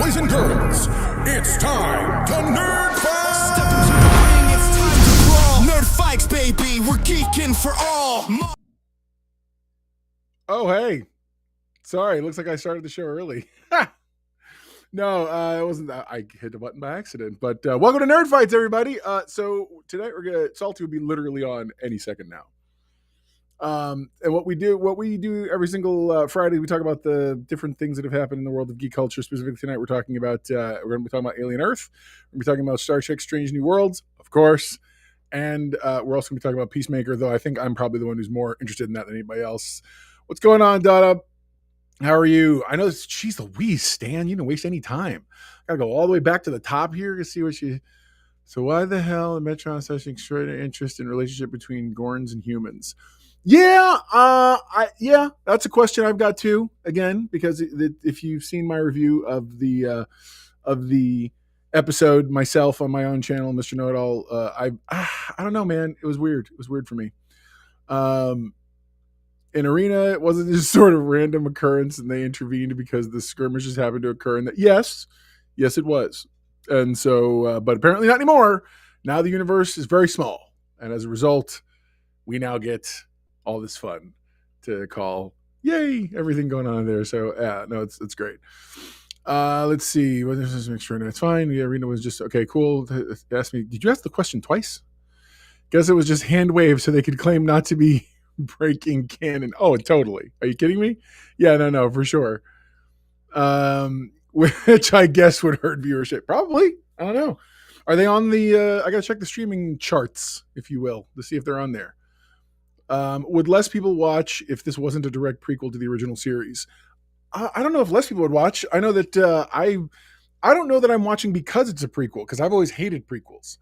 boys and girls, it's time to nerd fight! Step into the ring, it's time to brawl. Nerd fights, baby, we're geeking for all. Oh, hey. Sorry, looks like I started the show early. No, it wasn't that. I hit the button by accident. But welcome to Nerd Fights, everybody. So tonight Salty will be literally on any second now. And what we do every single Friday, we talk about the different things that have happened in the world of geek culture. Specifically tonight, we're going to be talking about Alien Earth. We're going to be talking about Star Trek: Strange New Worlds, of course. And we're also going to be talking about Peacemaker, though I think I'm probably the one who's more interested in that than anybody else. What's going on, Donna? How are you? I know she's Louise, Stan. You don't waste any time. Gotta go all the way back to the top here to see what she. So why the hell in Metron such extraordinary interest in relationship between Gorns and humans? Yeah, that's a question I've got too. Again, because if you've seen my review of the episode myself on my own channel, Mr. Know It All, I don't know, man. It was weird. It was weird for me. In Arena, it wasn't just sort of random occurrence and they intervened because the skirmishes happened to occur. And yes, it was. And so, but apparently not anymore. Now the universe is very small. And as a result, we now get all this fun to call, yay, everything going on there. So, yeah, no, it's great. Let's see. What is this mixture? It's fine. The Arena was just, okay, cool. Asked me, did you ask the question twice? Guess it was just hand waved so they could claim not to be breaking canon. Oh, totally. Are you kidding me? Yeah, no, for sure. Which I guess would hurt viewership. Probably. I don't know. Are they on the I gotta check the streaming charts, if you will, to see if they're on there. Would less people watch if this wasn't a direct prequel to the original series? I don't know if less people would watch. I know that I don't know that I'm watching because it's a prequel, because I've always hated prequels.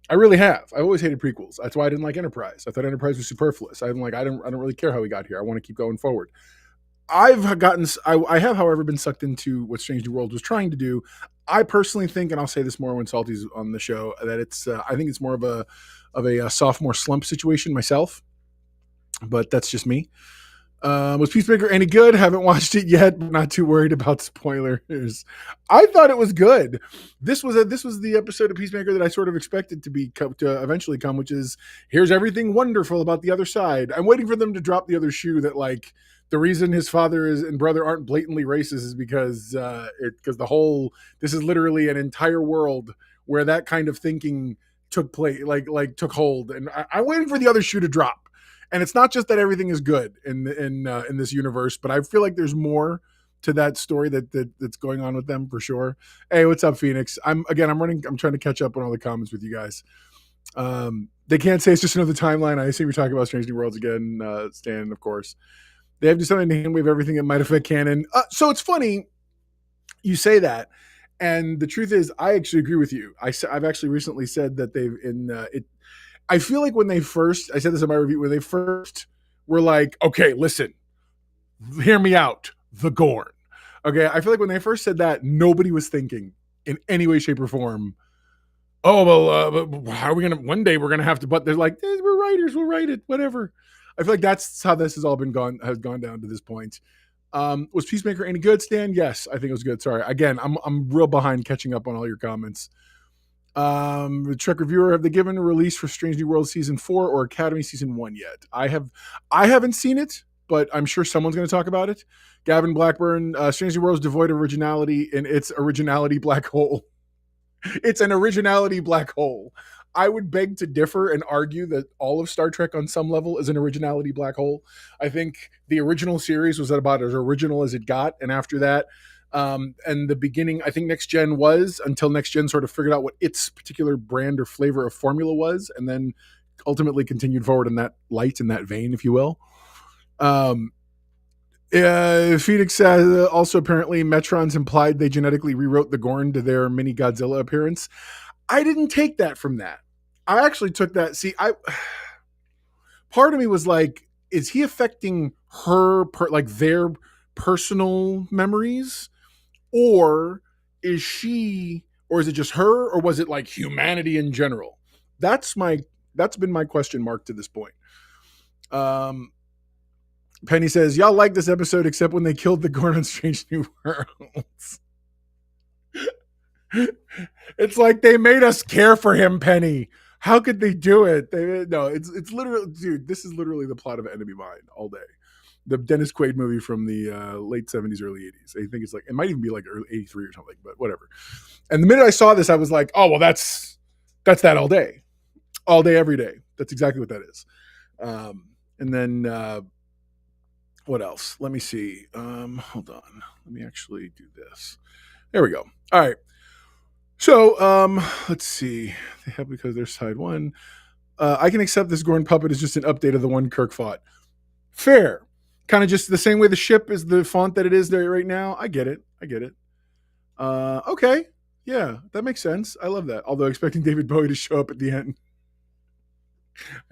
I really have. I always hated prequels. That's why I didn't like Enterprise. I thought Enterprise was superfluous. I don't really care how we got here. I want to keep going forward. I have, however, been sucked into what Strange New Worlds was trying to do. I personally think, and I'll say this more when Salty's on the show, that it's I think it's more of a sophomore slump situation myself. But that's just me. Was Peacemaker any good? Haven't watched it yet, but not too worried about spoilers. I thought it was good. This was the episode of Peacemaker that I sort of expected to eventually come, which is, here's everything wonderful about the other side. I'm waiting for them to drop the other shoe that, like, the reason his father and brother aren't blatantly racist is because this is literally an entire world where that kind of thinking took place, like took hold, and I'm waiting for the other shoe to drop. And it's not just that everything is good in this universe, but I feel like there's more to that story that's going on with them for sure. Hey, what's up, Phoenix? I'm trying to catch up on all the comments with you guys. They can't say it's just another timeline. I assume you're talking about Strange New Worlds again, Stan, of course. They have decided to handwave everything that might affect canon. So it's funny you say that. And the truth is, I actually agree with you. I've actually recently said that I feel like when they first, I said this in my review, when they first were like, okay, listen, hear me out, the Gorn. Okay, I feel like when they first said that, nobody was thinking in any way, shape, or form, oh, well, how are we going to, one day we're going to have to, but they're like, we're writers, we'll write it, whatever. I feel like that's how this has all has gone down to this point. Was Peacemaker any good, Stan? Yes, I think it was good. Sorry. Again, I'm real behind catching up on all your comments. The Trek reviewer, have they given a release for Strange New World season 4 or Academy season 1 yet? I haven't seen it, but I'm sure someone's going to talk about it. Gavin Blackburn, Strange New World is devoid of originality in its originality black hole. It's an originality black hole. I would beg to differ and argue that all of Star Trek on some level is an originality black hole. I think the original series was about as original as it got, and after that, and the beginning, I think Next Gen was, until Next Gen sort of figured out what its particular brand or flavor of formula was, and then ultimately continued forward in that light, in that vein, if you will. Phoenix says also apparently Metrons implied they genetically rewrote the Gorn to their mini Godzilla appearance. I didn't take that from that. I actually took that. See, part of me was like, is he affecting their personal memories? Or is it just her, or was it like humanity in general? That's been my question mark to this point. Penny says, y'all like this episode except when they killed the Gorn on Strange New Worlds. It's like they made us care for him, Penny. How could they do it? No, it's literally, dude. This is literally the plot of Enemy Mine all day. The Dennis Quaid movie from the late 70s, early 80s. I think it's like, it might even be like early 83 or something, but whatever. And the minute I saw this, I was like, oh well, that's that all day, every day. That's exactly what that is. And then what else? Let me see. Hold on. Let me actually do this. There we go. All right. So let's see. They have, because they're side one. I can accept this Gorn puppet is just an update of the one Kirk fought. Fair. Kind of just the same way the ship is the font that it is there right now. I get it. Okay. Yeah, that makes sense. I love that. Although expecting David Bowie to show up at the end.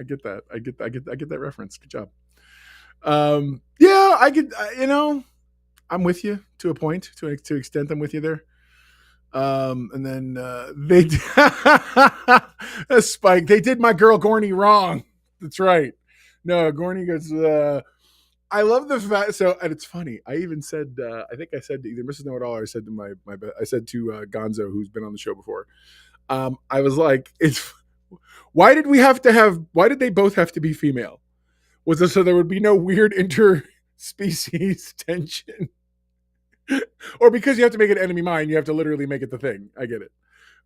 I get that. I get that reference. Good job. Yeah, I could, I'm with you to a point, to an extent. I'm with you there. And then they Spike. They did my girl Gorney wrong. That's right. No, Gorney goes. I love the fact. So, and it's funny. I even said. I think I said to either Mrs. Know It All, or I said to I said to Gonzo, who's been on the show before. I was like, it's. Why did they both have to be female? Was it so there would be no weird interspecies tension? Or because you have to make it Enemy Mine, you have to literally make it the thing. I get it.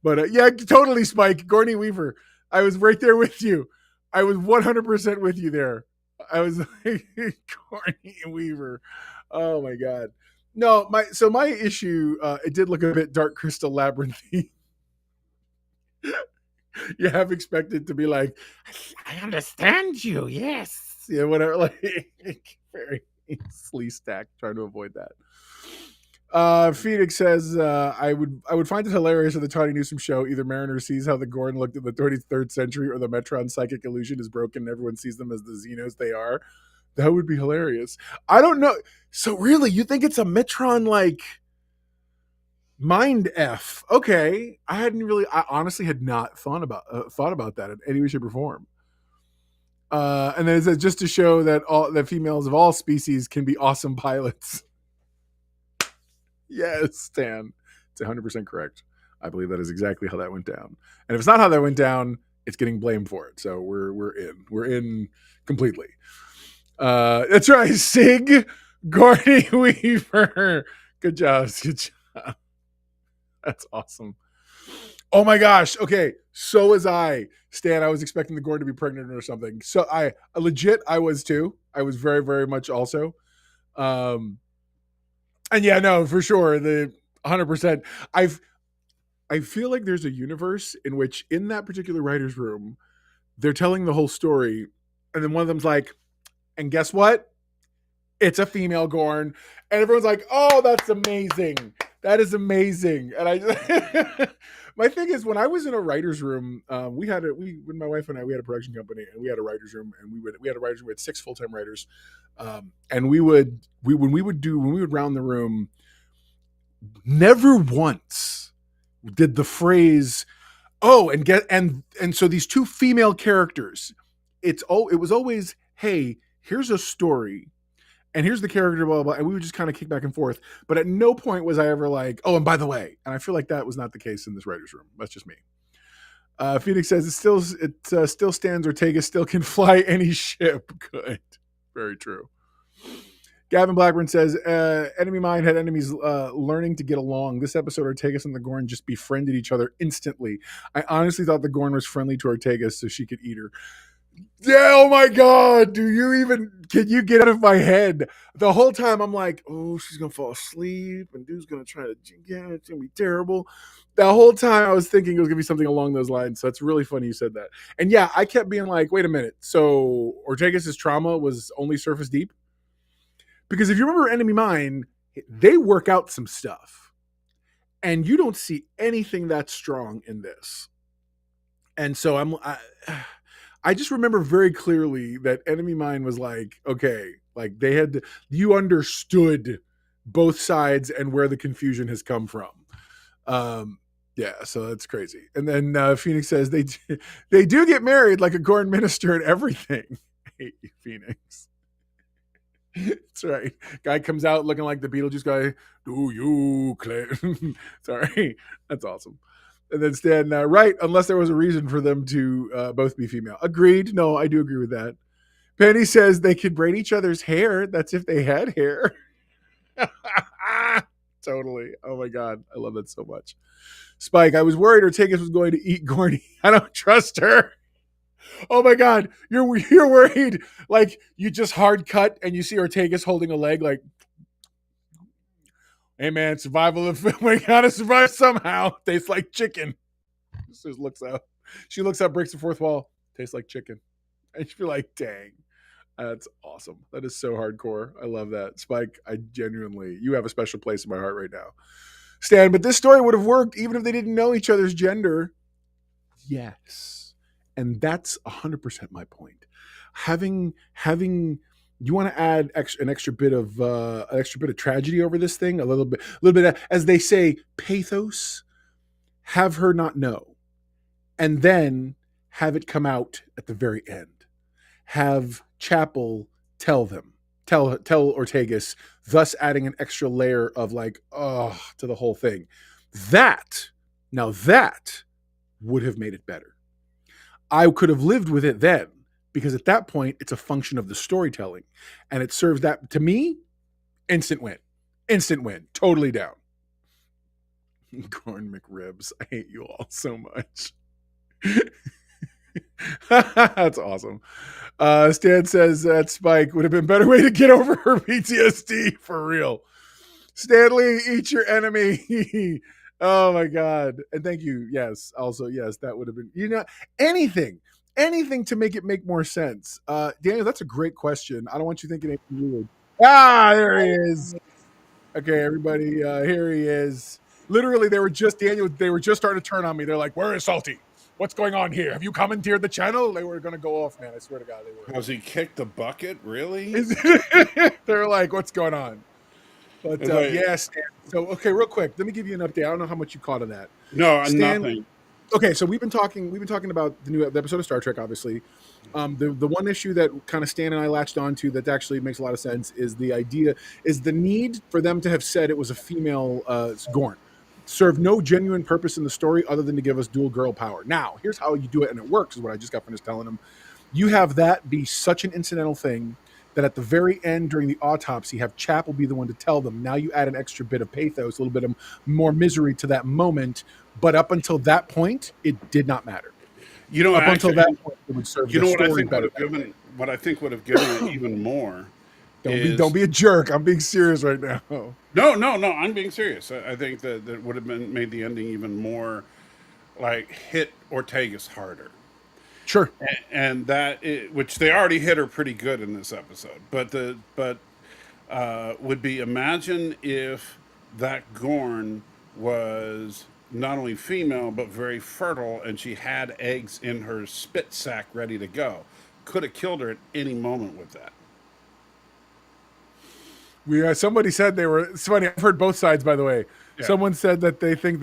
But yeah, totally, Spike. Gorney Weaver. I was right there with you. I was 100% with you there. I was like, Gorney Weaver. Oh my God. No, my issue, it did look a bit Dark Crystal Labyrinthy. You have expected to be like, I understand you, yes. Yeah, whatever. Like, very sleaze stack, trying to avoid that. Phoenix says, I would find it hilarious if the Tawny Newsome show, either Mariner sees how the Gorn looked in the 33rd century, or the Metron psychic illusion is broken and everyone sees them as the Xenos they are. That would be hilarious. I don't know. So really, you think it's a Metron like mind F? Okay. I honestly had not thought about that in any way, shape, or form. And then it says, just to show that the females of all species can be awesome pilots. Yes, Stan. It's 100% correct. I believe that is exactly how that went down. And if it's not how that went down, it's getting blamed for it. So we're in. We're in completely. That's right, Sig Gordy Weaver. Good job. That's awesome. Oh my gosh. Okay. So was I. Stan, I was expecting the Gorn to be pregnant or something. So I was too. I was very, very much also. And yeah, no, for sure. The 100%. I feel like there's a universe in which, in that particular writer's room, they're telling the whole story. And then one of them's like, and guess what? It's a female Gorn. And everyone's like, oh, that's amazing. That is amazing. And my thing is, when I was in a writer's room, when my wife and I, we had a production company, and we had a writer's room, and we had 6 full-time writers. And when we would round the room, never once did the phrase, oh, and so these 2 female characters, it was always, hey, here's a story, and here's the character, blah, blah, blah, and we would just kind of kick back and forth. But at no point was I ever like, oh, and by the way, and I feel like that was not the case in this writer's room. That's just me. Phoenix says it still stands. Ortega still can fly any ship. Good. Very true. Gavin Blackburn says, Enemy Mine had enemies learning to get along. This episode, Ortegas and the Gorn just befriended each other instantly. I honestly thought the Gorn was friendly to Ortegas so she could eat her. Yeah, oh my God. Can you get out of my head? The whole time I'm like, oh, she's going to fall asleep and dude's going to try to, yeah, it's going to be terrible. The whole time I was thinking it was going to be something along those lines. So it's really funny you said that. And yeah, I kept being like, wait a minute. So Ortegas' trauma was only surface deep? Because if you remember Enemy Mine, they work out some stuff. And you don't see anything that strong in this. And so I just remember very clearly that Enemy Mine was like, okay, like you understood both sides and where the confusion has come from. Yeah, so that's crazy. And then Phoenix says they do get married like a Gorn minister and everything. I hate you, Phoenix. That's right. Guy comes out looking like the Beetlejuice guy. Do you claim? Sorry. That's awesome. And then Stan, right, unless there was a reason for them to both be female. Agreed. No, I do agree with that. Penny says they could braid each other's hair. That's if they had hair. Totally. Oh my God. I love that so much. Spike, I was worried Ortegas was going to eat Gordy. I don't trust her. Oh my God. You're worried. Like you just hard cut and you see Ortegas holding a leg like, hey man, survival of we gotta survive somehow. Tastes like chicken. Just looks up. She looks up, breaks the fourth wall. Tastes like chicken. And she'd be like, dang. That's awesome. That is so hardcore. I love that. Spike, you have a special place in my heart right now. Stan, but this story would have worked even if they didn't know each other's gender. Yes. And that's 100% my point. Having you want to add an extra bit of tragedy over this thing, a little bit of, as they say, pathos. Have her not know, and then have it come out at the very end. Have Chapel tell Ortegas, thus adding an extra layer of like, to the whole thing. That would have made it better. I could have lived with it then, because at that point, it's a function of the storytelling. And it serves that, to me, instant win. Totally down. Corn McRibs. I hate you all so much. That's awesome. Stan says that Spike would have been a better way to get over her PTSD for real. Stanley, eat your enemy. Oh my God. And thank you. Yes. Also, yes, that would have been, anything to make it make more sense. Daniel, that's a great question. I don't want you thinking anything weird. There he is. Okay, everybody, here he is. Literally, they were just starting to turn on me. They're like, where is Salty? What's going on here? Have you commandeered the channel? They were going to go off, man. I swear to God, they were. Has he kicked the bucket? Really? They're like, what's going on? But yes. So, okay, real quick, let me give you an update. I don't know how much you caught of that. No, nothing. Okay, so we've been talking about the episode of Star Trek, obviously. The one issue that kind of Stan and I latched onto that actually makes a lot of sense is the need for them to have said it was a female Gorn. Served no genuine purpose in the story other than to give us dual girl power. Now, here's how you do it, and it works, is what I just got finished telling them. You have that be such an incidental thing that at the very end during the autopsy, have Chapel be the one to tell them. Now you add an extra bit of pathos, a little bit of more misery to that moment. But up until that point, it did not matter. Until that point, it would serve the story better. What I think would have given it even more. Don't be a jerk. I'm being serious right now. No. I'm being serious. I think that would have made the ending even more like hit Ortegas harder. Sure. And which they already hit her pretty good in this episode. But would be, imagine if that Gorn was not only female but very fertile, and she had eggs in her spit sack ready to go. Could have killed her at any moment with that. Somebody said they were. It's funny. I've heard both sides, by the way. Yeah. Someone said that they thought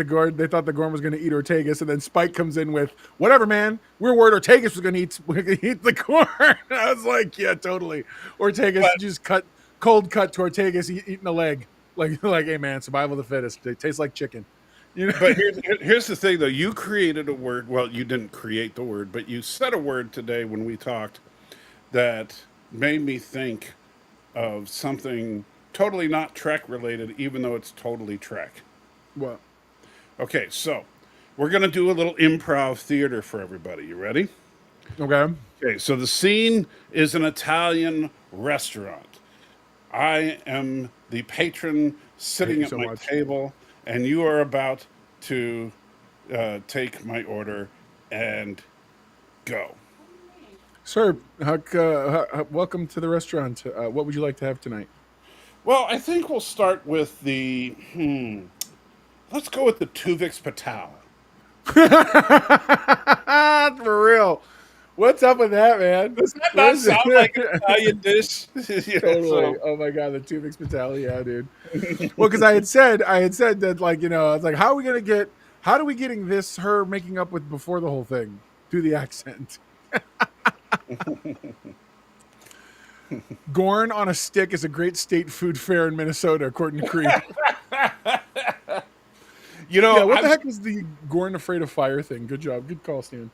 the Gorn was going to eat Ortegas, and then Spike comes in with, whatever, man. We're worried Ortegas was going to eat the Gorn. I was like, yeah, totally. Ortegas just cold cut to Ortegas eating a leg. Like, hey, man, survival of the fittest. It tastes like chicken. But here's the thing, though. You created a word. Well, you didn't create the word, but you said a word today when we talked that made me think of something totally not Trek related, even though it's totally Trek. What? Okay, so we're going to do a little improv theater for everybody. You ready? Okay, so the scene is an Italian restaurant. I am the patron sitting at my table, and you are about to take my order and go. Sir, welcome to the restaurant. What would you like to have tonight? Well, I think we'll start with the, let's go with the Tuvix Patel. For real. What's up with that, man? Does that not sound like an Italian dish? Totally. Oh my God, the Tuvix Patel, yeah, dude. Well, because I had said that, like, I was like, how are we getting this, her making up with before the whole thing? Do the accent. Gorn on a stick is a great state food fair in Minnesota, according to Creep. You know, Yeah, what the heck is the Gorn afraid of fire thing? Good job. Good call, Stan.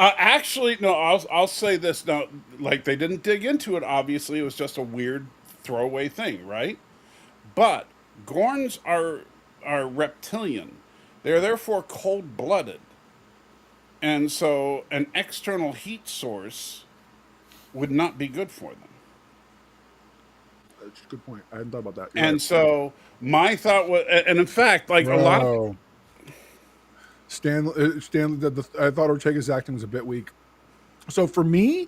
actually, no. I'll say this. No, like they didn't dig into it. Obviously, it was just a weird throwaway thing, right? But Gorns are reptilian. They are therefore cold blooded, and so an external heat source would not be good for them. That's a good point. I hadn't thought about that. You're And right. so my thought was, and in fact, like a lot of Bro. Stan, I thought Ortega's acting was a bit weak. So for me,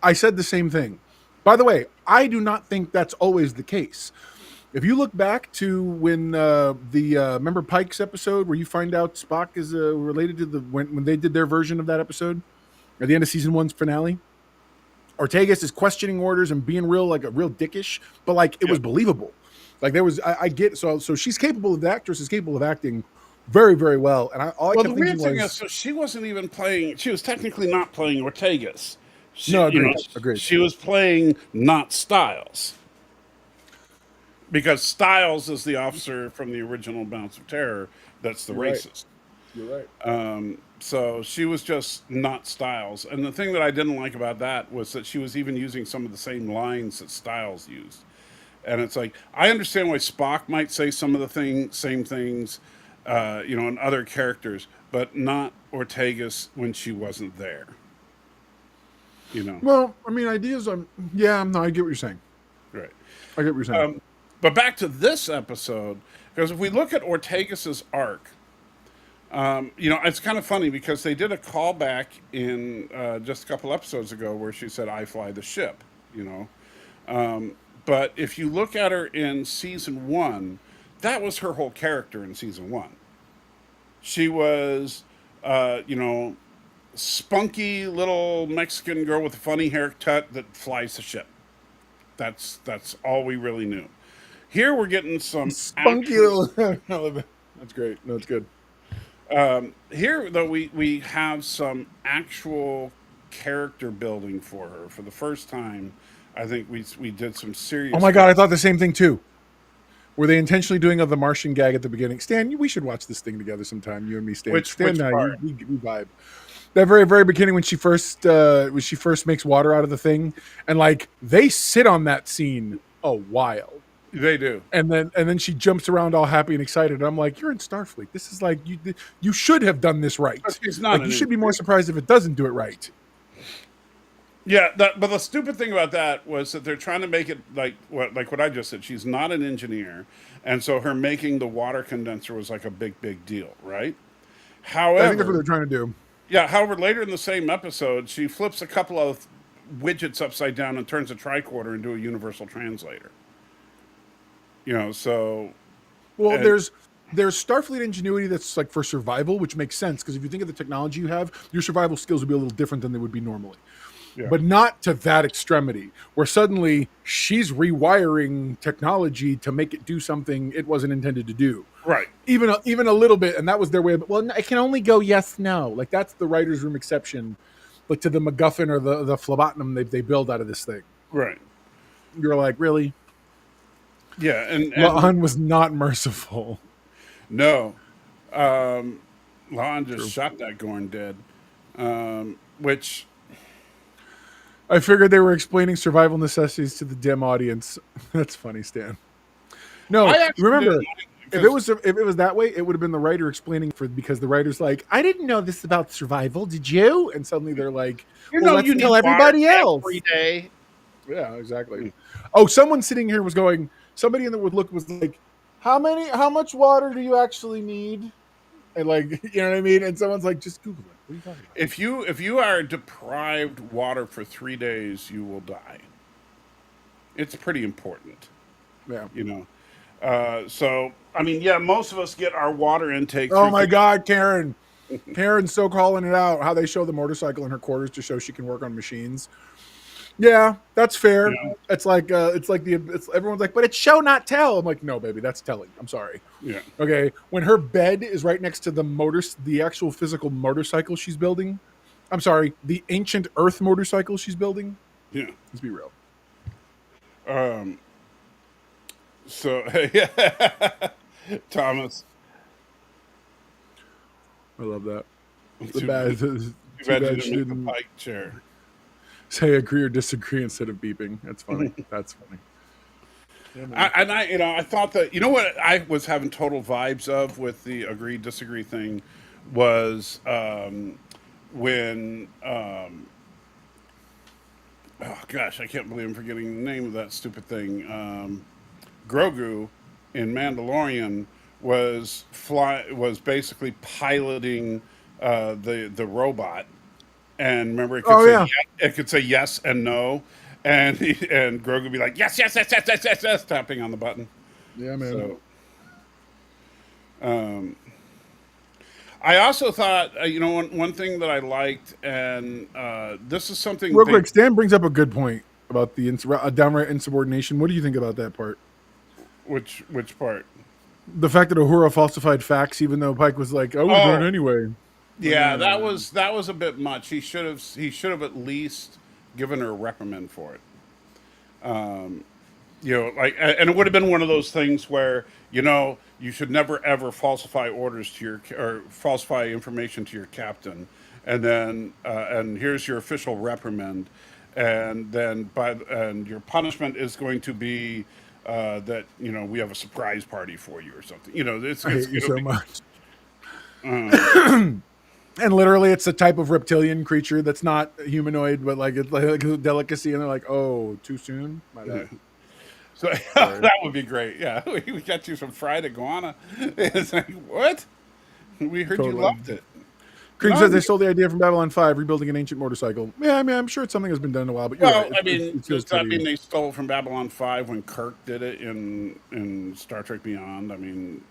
I said the same thing. By the way, I do not think that's always the case. If you look back to when remember Pike's episode where you find out Spock is related to when they did their version of that episode at the end of season 1's finale, Ortegas is questioning orders and being real real dickish, but like it was believable. Like there was, I get so she's capable. The actress is capable of acting very, very well. And all I well, kept the weird thinking thing was, is, so she wasn't even playing. She was technically not playing Ortegas. She, no, you agreed, know, agreed. she was playing not Styles, because Styles is the officer from the original Bounce of Terror. That's the You're right. racist. You're right. So she was just not Styles. And the thing that I didn't like about that was that she was even using some of the same lines that Styles used. And it's like, I understand why Spock might say some of the same things, in other characters, but not Ortegas when she wasn't there. Well, I mean, ideas. Yeah, no, I get what you're saying. Right. I get what you're saying. But back to this episode, because if we look at Ortegas's arc, it's kind of funny because they did a callback in just a couple episodes ago where she said, "I fly the ship," But if you look at her in season 1, that was her whole character in season 1. She was, spunky little Mexican girl with a funny haircut that flies the ship. That's all we really knew. Here we're getting some Spunky little. That's great. No, it's good. Here though we have some actual character building for her for the first time. I think we did some serious. Oh my god, I thought the same thing too. Were they intentionally doing the Martian gag at the beginning? Stan, we should watch this thing together sometime. You and me, Stan. Which part? We vibe. That very, very beginning when she first makes water out of the thing, and like they sit on that scene a while. They do, and then she jumps around all happy and excited. And I'm like, you're in Starfleet. This is like you should have done this right. She's not. Like you should be more surprised if it doesn't do it right. Yeah, but the stupid thing about that was that they're trying to make it like what I just said. She's not an engineer, and so her making the water condenser was like a big deal, right? However, I think that's what they're trying to do. Yeah. However, later in the same episode, she flips a couple of widgets upside down and turns a tricorder into a universal translator. So. Well, there's Starfleet ingenuity that's like for survival, which makes sense because if you think of the technology you have, your survival skills would be a little different than they would be normally. Yeah. But not to that extremity where suddenly she's rewiring technology to make it do something it wasn't intended to do. Right. Even a little bit. And that was their way of, well, it can only go yes, no. Like that's the writer's room exception, like to the MacGuffin or the phlebotinum they build out of this thing. Right. You're like, really? Yeah. And La'an was not merciful. No. La'an just shot that Gorn dead. Which... I figured they were explaining survival necessities to the dim audience. That's funny, Stan. No, remember, if it was that way, it would have been the writer explaining because the writer's like, I didn't know this about survival. Did you? And suddenly they're like, let's tell everybody else every day. Yeah, exactly. Oh, someone sitting here was going. Somebody in the look was like, how much water do you actually need? And like, you know what I mean? And someone's like, just Google it. What are you talking about? If you are deprived water for 3 days, you will die. It's pretty important. Yeah. So I mean, yeah, most of us get our water intake. Oh my God, Karen. Karen's so calling it out. How they show the motorcycle in her quarters to show she can work on machines. Yeah, that's fair. Yeah. It's like everyone's like, but it's show not tell. I'm like, no, baby, that's telling. I'm sorry. Yeah. Okay. When her bed is right next to the actual physical motorcycle she's building. I'm sorry, the ancient Earth motorcycle she's building. Yeah. Let's be real. Um, so yeah, Thomas. I love that. Too Too bad you bad didn't she make the didn't Pike chair. say agree or disagree instead of beeping. That's funny. That's funny. Yeah, man. I thought that what I was having total vibes of with the agree disagree thing was when oh gosh, I can't believe I'm forgetting the name of that stupid thing. Grogu in Mandalorian was basically piloting the robot, and remember Oh yeah. it could say yes and no, and and Grogu would be like yes yes yes yes yes yes yes tapping on the button. Yeah, man. So I also thought one thing that I liked, and this is something Real they quick, Stan brings up a good point about the downright insubordination. What do you think about that part? which part. The fact that Uhura falsified facts, even though Pike was like, "I would have done Oh, it anyway." yeah, that was a bit much. He should have at least given her a reprimand for it. And it would have been one of those things where you should never ever falsify orders to or falsify information to your captain, and then and here's your official reprimand, and then and your punishment is going to be that we have a surprise party for you or something. I It's hate you going to so be. much. And literally, it's a type of reptilian creature that's not humanoid, but like it's like a delicacy. And they're like, "Oh, too soon." My bad. So Sorry. that would be great. Yeah, we got you some fried iguana. It's like, what? We heard you Totally. loved it. Krieg No, says they stole the idea from Babylon 5, rebuilding an ancient motorcycle. Yeah, I mean, I'm sure it's something that's been done in a while, but you're well, right. I mean, It feels does that pretty. mean they stole it from Babylon 5 when Kirk did it in Star Trek Beyond? I mean,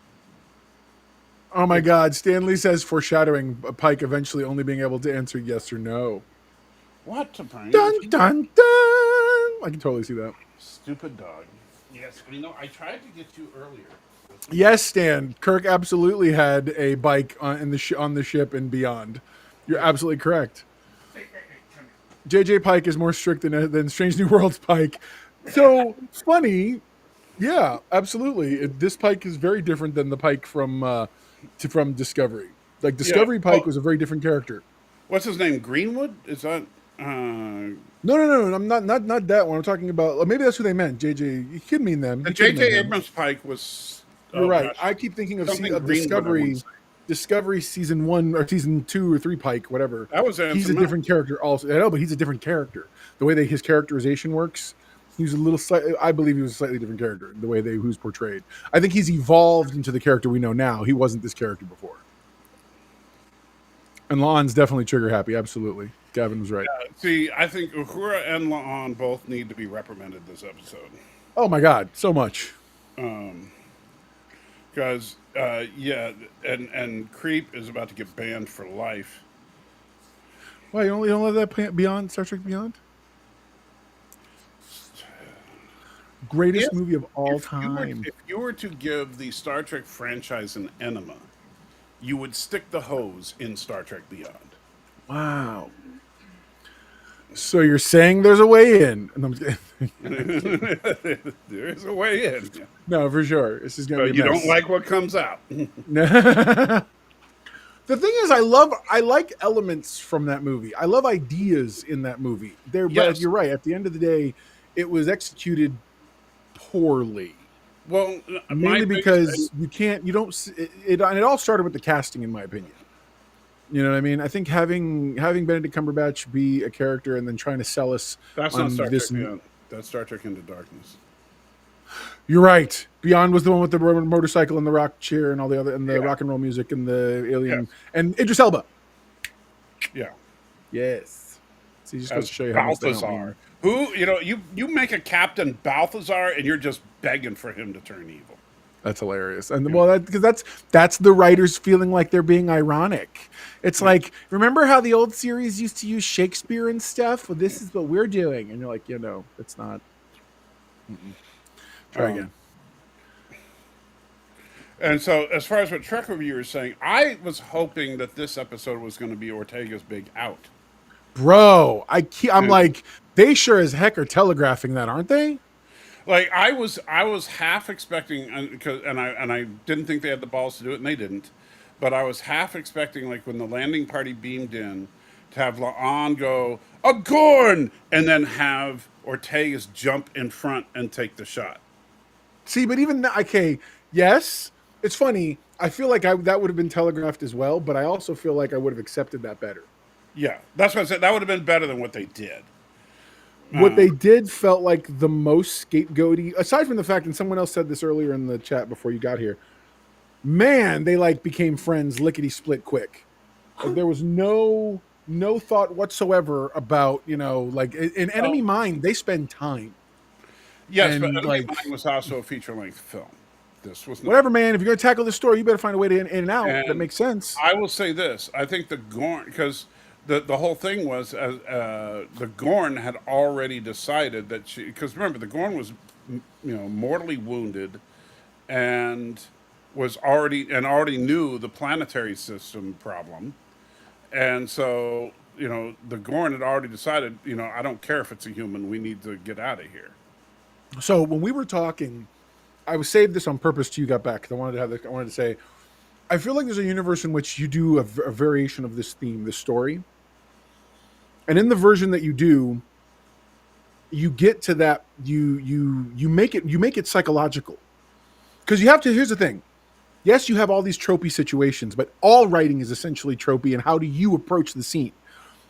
Oh my God. Stanley says foreshadowing Pike eventually only being able to answer yes or no. what to bring? Dun, dun, dun. I can totally see that. Stupid dog. Yes, I tried to get you earlier. Yes, Stan. Kirk absolutely had a bike on the ship and beyond. You're absolutely correct. JJ Pike is more strict than Strange New Worlds Pike. So funny. Yeah, absolutely. This Pike is very different than the Pike from Discovery. Like Discovery Pike was a very different character. What's his name? Greenwood? Is that? No. I'm not that one. I'm talking about maybe that's who they meant. JJ. You could mean them. The You could mean J.J. him. Abrams Pike was. You're Oh, right. gosh. I keep thinking of, Something of Greenwood, I wanna say. Discovery season 1 or season 2 or 3 Pike, whatever. That was He's a Anson different character also. I know, but he's a different character. The way that his characterization works, he's a little slightly. I believe he was a slightly different character. The way who's portrayed. I think he's evolved into the character we know now. He wasn't this character before. And Lon's definitely trigger happy. Absolutely, Gavin was right. See, I think Uhura and La'an both need to be reprimanded this episode. Oh my God, so much. Because and Creep is about to get banned for life. Why you don't love that Beyond Star Trek Beyond? Greatest movie of all time. If you were to give the Star Trek franchise an enema, you would stick the hose in Star Trek Beyond. Wow. So you're saying there's a way in? And I'm just There is a way in. no, for sure. This is gonna But be. you A mess. don't like what comes out. The thing is, I like elements from that movie. I love ideas in that movie. But Yes. you're right. At the end of the day, it was executed poorly. Well, Mainly because you don't. And it all started with the casting, in my opinion. You know what I mean? I think having Benedict Cumberbatch be a character and then trying to sell us that's on not Star this. Trek Beyond. That's Star Trek Into Darkness. You're right. Beyond was the one with the motorcycle and the rock chair and all the other and the rock and roll music and the alien and Idris Elba. Yeah. Yes. So you just got to As show you how much they don't Balthazar. mean. Who, you make a Captain Balthazar and you're just begging for him to turn evil. That's hilarious. And well, because that's the writers feeling like they're being ironic. It's like, remember how the old series used to use Shakespeare and stuff? Well, this is what we're doing. And you're like, it's not. Try again. And so, as far as what Trek reviewers are saying, I was hoping that this episode was going to be Ortega's big out. Bro, I'm like, they sure as heck are telegraphing that, aren't they? Like I was half expecting, and I didn't think they had the balls to do it, and they didn't. But I was half expecting, like when the landing party beamed in, to have La'an go a Gorn, and then have Ortega's jump in front and take the shot. See, but even okay, yes, it's funny. I feel like that would have been telegraphed as well, but I also feel like I would have accepted that better. Yeah, that's what I said. That would have been better than what they did. What they did felt like the most scapegoaty, aside from the fact, and someone else said this earlier in the chat before you got here. Man, they like became friends lickety split quick. Like, there was no thought whatsoever about, like in Enemy Mine, they spend time. Yes, And, but Enemy like, Mine was also a feature-length film. This was not. Whatever, man. If you're going to tackle this story, you better find a way to in and out that And makes sense. I will say this: I think the Gorn, because the whole thing was the Gorn had already decided that because remember the Gorn was mortally wounded, and already knew the planetary system problem, and so the Gorn had already decided, I don't care if it's a human, we need to get out of here. So when we were talking, I was saved this on purpose till you got back. I wanted to say, I feel like there's a universe in which you do a variation of this theme, this story. And in the version that you do, you get to that, you make it psychological. Because you have to, here's the thing. Yes, you have all these tropey situations, but all writing is essentially tropey, and how do you approach the scene?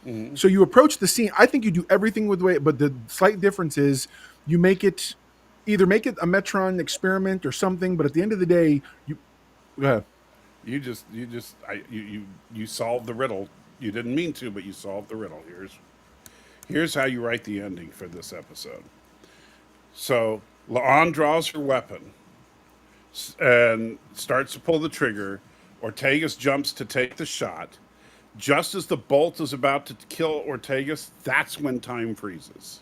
Mm-hmm. So you approach the scene, I think you do everything with the way, but the slight difference is you either make it a Metron experiment or something, but at the end of the day, go ahead. You solved the riddle. You didn't mean to, but you solved the riddle. Here's how you write the ending for this episode. So La'an draws her weapon and starts to pull the trigger. Ortegas jumps to take the shot. Just as the bolt is about to kill Ortegas, that's when time freezes.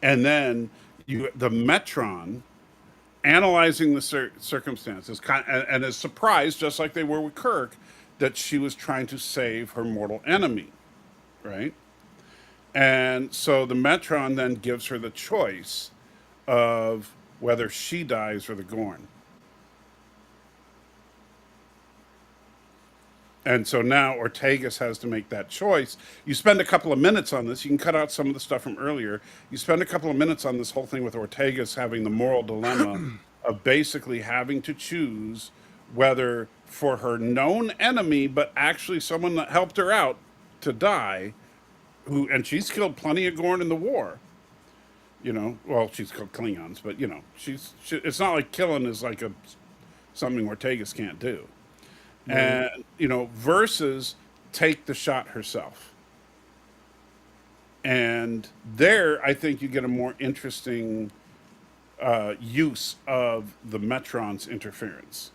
And then the Metron, analyzing the circumstances, and is surprised, just like they were with Kirk, that she was trying to save her mortal enemy, right? And so the Metron then gives her the choice of whether she dies or the Gorn. And so now Ortegas has to make that choice. You spend a couple of minutes on this. You can cut out some of the stuff from earlier. You spend a couple of minutes on this whole thing with Ortegas having the moral dilemma of basically having to choose whether for her known enemy, but actually someone that helped her out to die, and she's killed plenty of Gorn in the war. Well, she's killed Klingons, but it's not like killing is like something Ortegas can't do. And versus take the shot herself. And there, I think you get a more interesting use of the Metron's interference.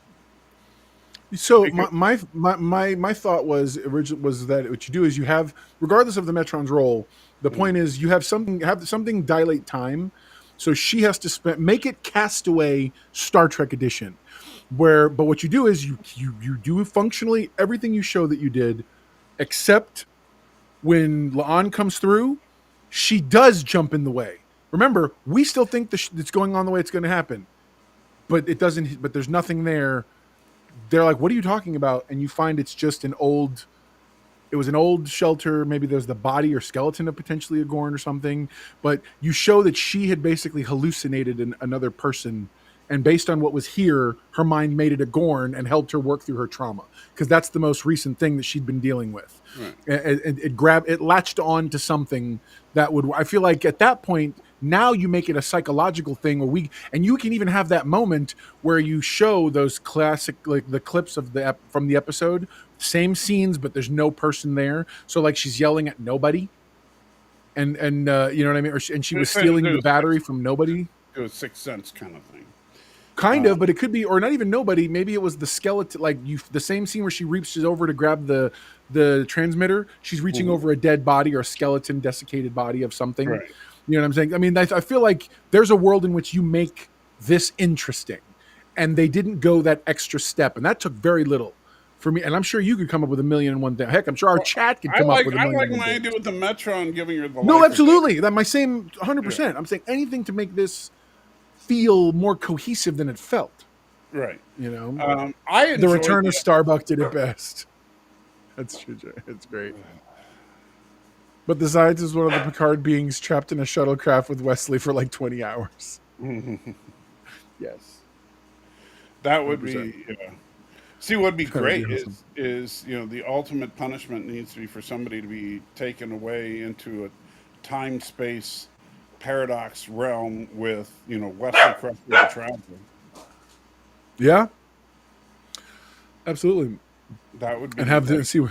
So my thought was that what you do is you have, regardless of the Metron's role, the point is you have something dilate time. So she has to make it Castaway Star Trek edition. But what you do is you do functionally everything you show that you did, except when La'an comes through, she does jump in the way. Remember, we still think it's going on the way it's going to happen, but it doesn't. But there's nothing there. They're like, "What are you talking about?" And you find it's just an old shelter. Maybe there's the body or skeleton of potentially a Gorn or something. But you show that she had basically hallucinated another person. And based on what was here, her mind made it a Gorn and helped her work through her trauma, because that's the most recent thing that she'd been dealing with. Right. It latched on to something that would. I feel like at that point, now you make it a psychological thing, and you can even have that moment where you show those classic, like the clips of from the episode, same scenes, but there's no person there. So like she's yelling at nobody, and you know what I mean, and she was stealing the battery from nobody. It was Sixth Sense kind of thing. Kind of, but it could be, or not even nobody. Maybe it was the skeleton, the same scene where she reaches over to grab the transmitter. She's reaching over a dead body or a skeleton, desiccated body of something. Right. You know what I'm saying? I mean, I feel like there's a world in which you make this interesting, and they didn't go that extra step, and that took very little for me. And I'm sure you could come up with a million and one thing. Heck, I'm sure our chat could I come up like with a I million like and my one idea things. with the Metron giving her the No, life absolutely. That my same 100%. I'm saying anything to make this feel more cohesive than it felt. right. You know, I the enjoyed return of the Starbuck did it best. That's true, Jay. It's great. But the Science is one of the Picard beings trapped in a shuttlecraft with Wesley for like 20 hours. Yes. that would 100%. be See, what would be That would be great awesome. is the ultimate punishment needs to be for somebody to be taken away into a time space paradox realm with Wesley Crusher the Traveler. Yeah, absolutely. That would And be have the like see.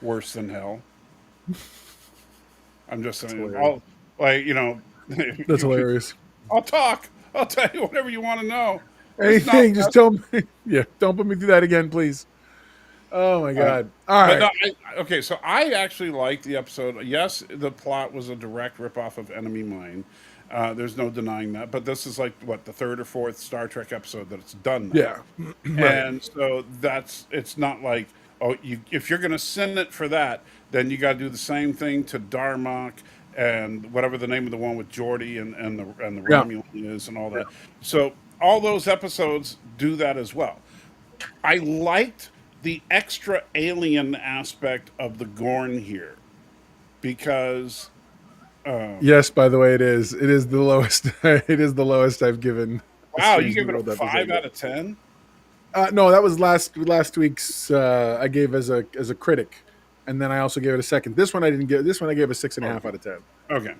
worse than hell. I'm just That's saying, hilarious. I'll like That's hilarious. I'll talk. I'll tell you whatever you want to know. It's not. Anything, just don't. Yeah, don't put me through that again, please. Oh my Uh, god. All but right. no, okay, so I actually liked the episode. Yes, the plot was a direct ripoff of Enemy Mine. There's no denying that. But this is like what the third or fourth Star Trek episode that it's done that. Yeah. Right. And so it's not like, oh, if you're going to send it for that, then you got to do the same thing to Darmok and whatever the name of the one with Geordi and the Yeah. Romulan is and all that. So all those episodes do that as well. I liked the extra alien aspect of the Gorn here because Yes. By the way, it is. It is the lowest. It is the lowest I've given a wow, you Strange New give it a World 5 episode. out of 10. No, that was last week's. I gave as a critic, and then I also gave it a second. This one I didn't give. This one I gave a 6.5 out of 10. Okay.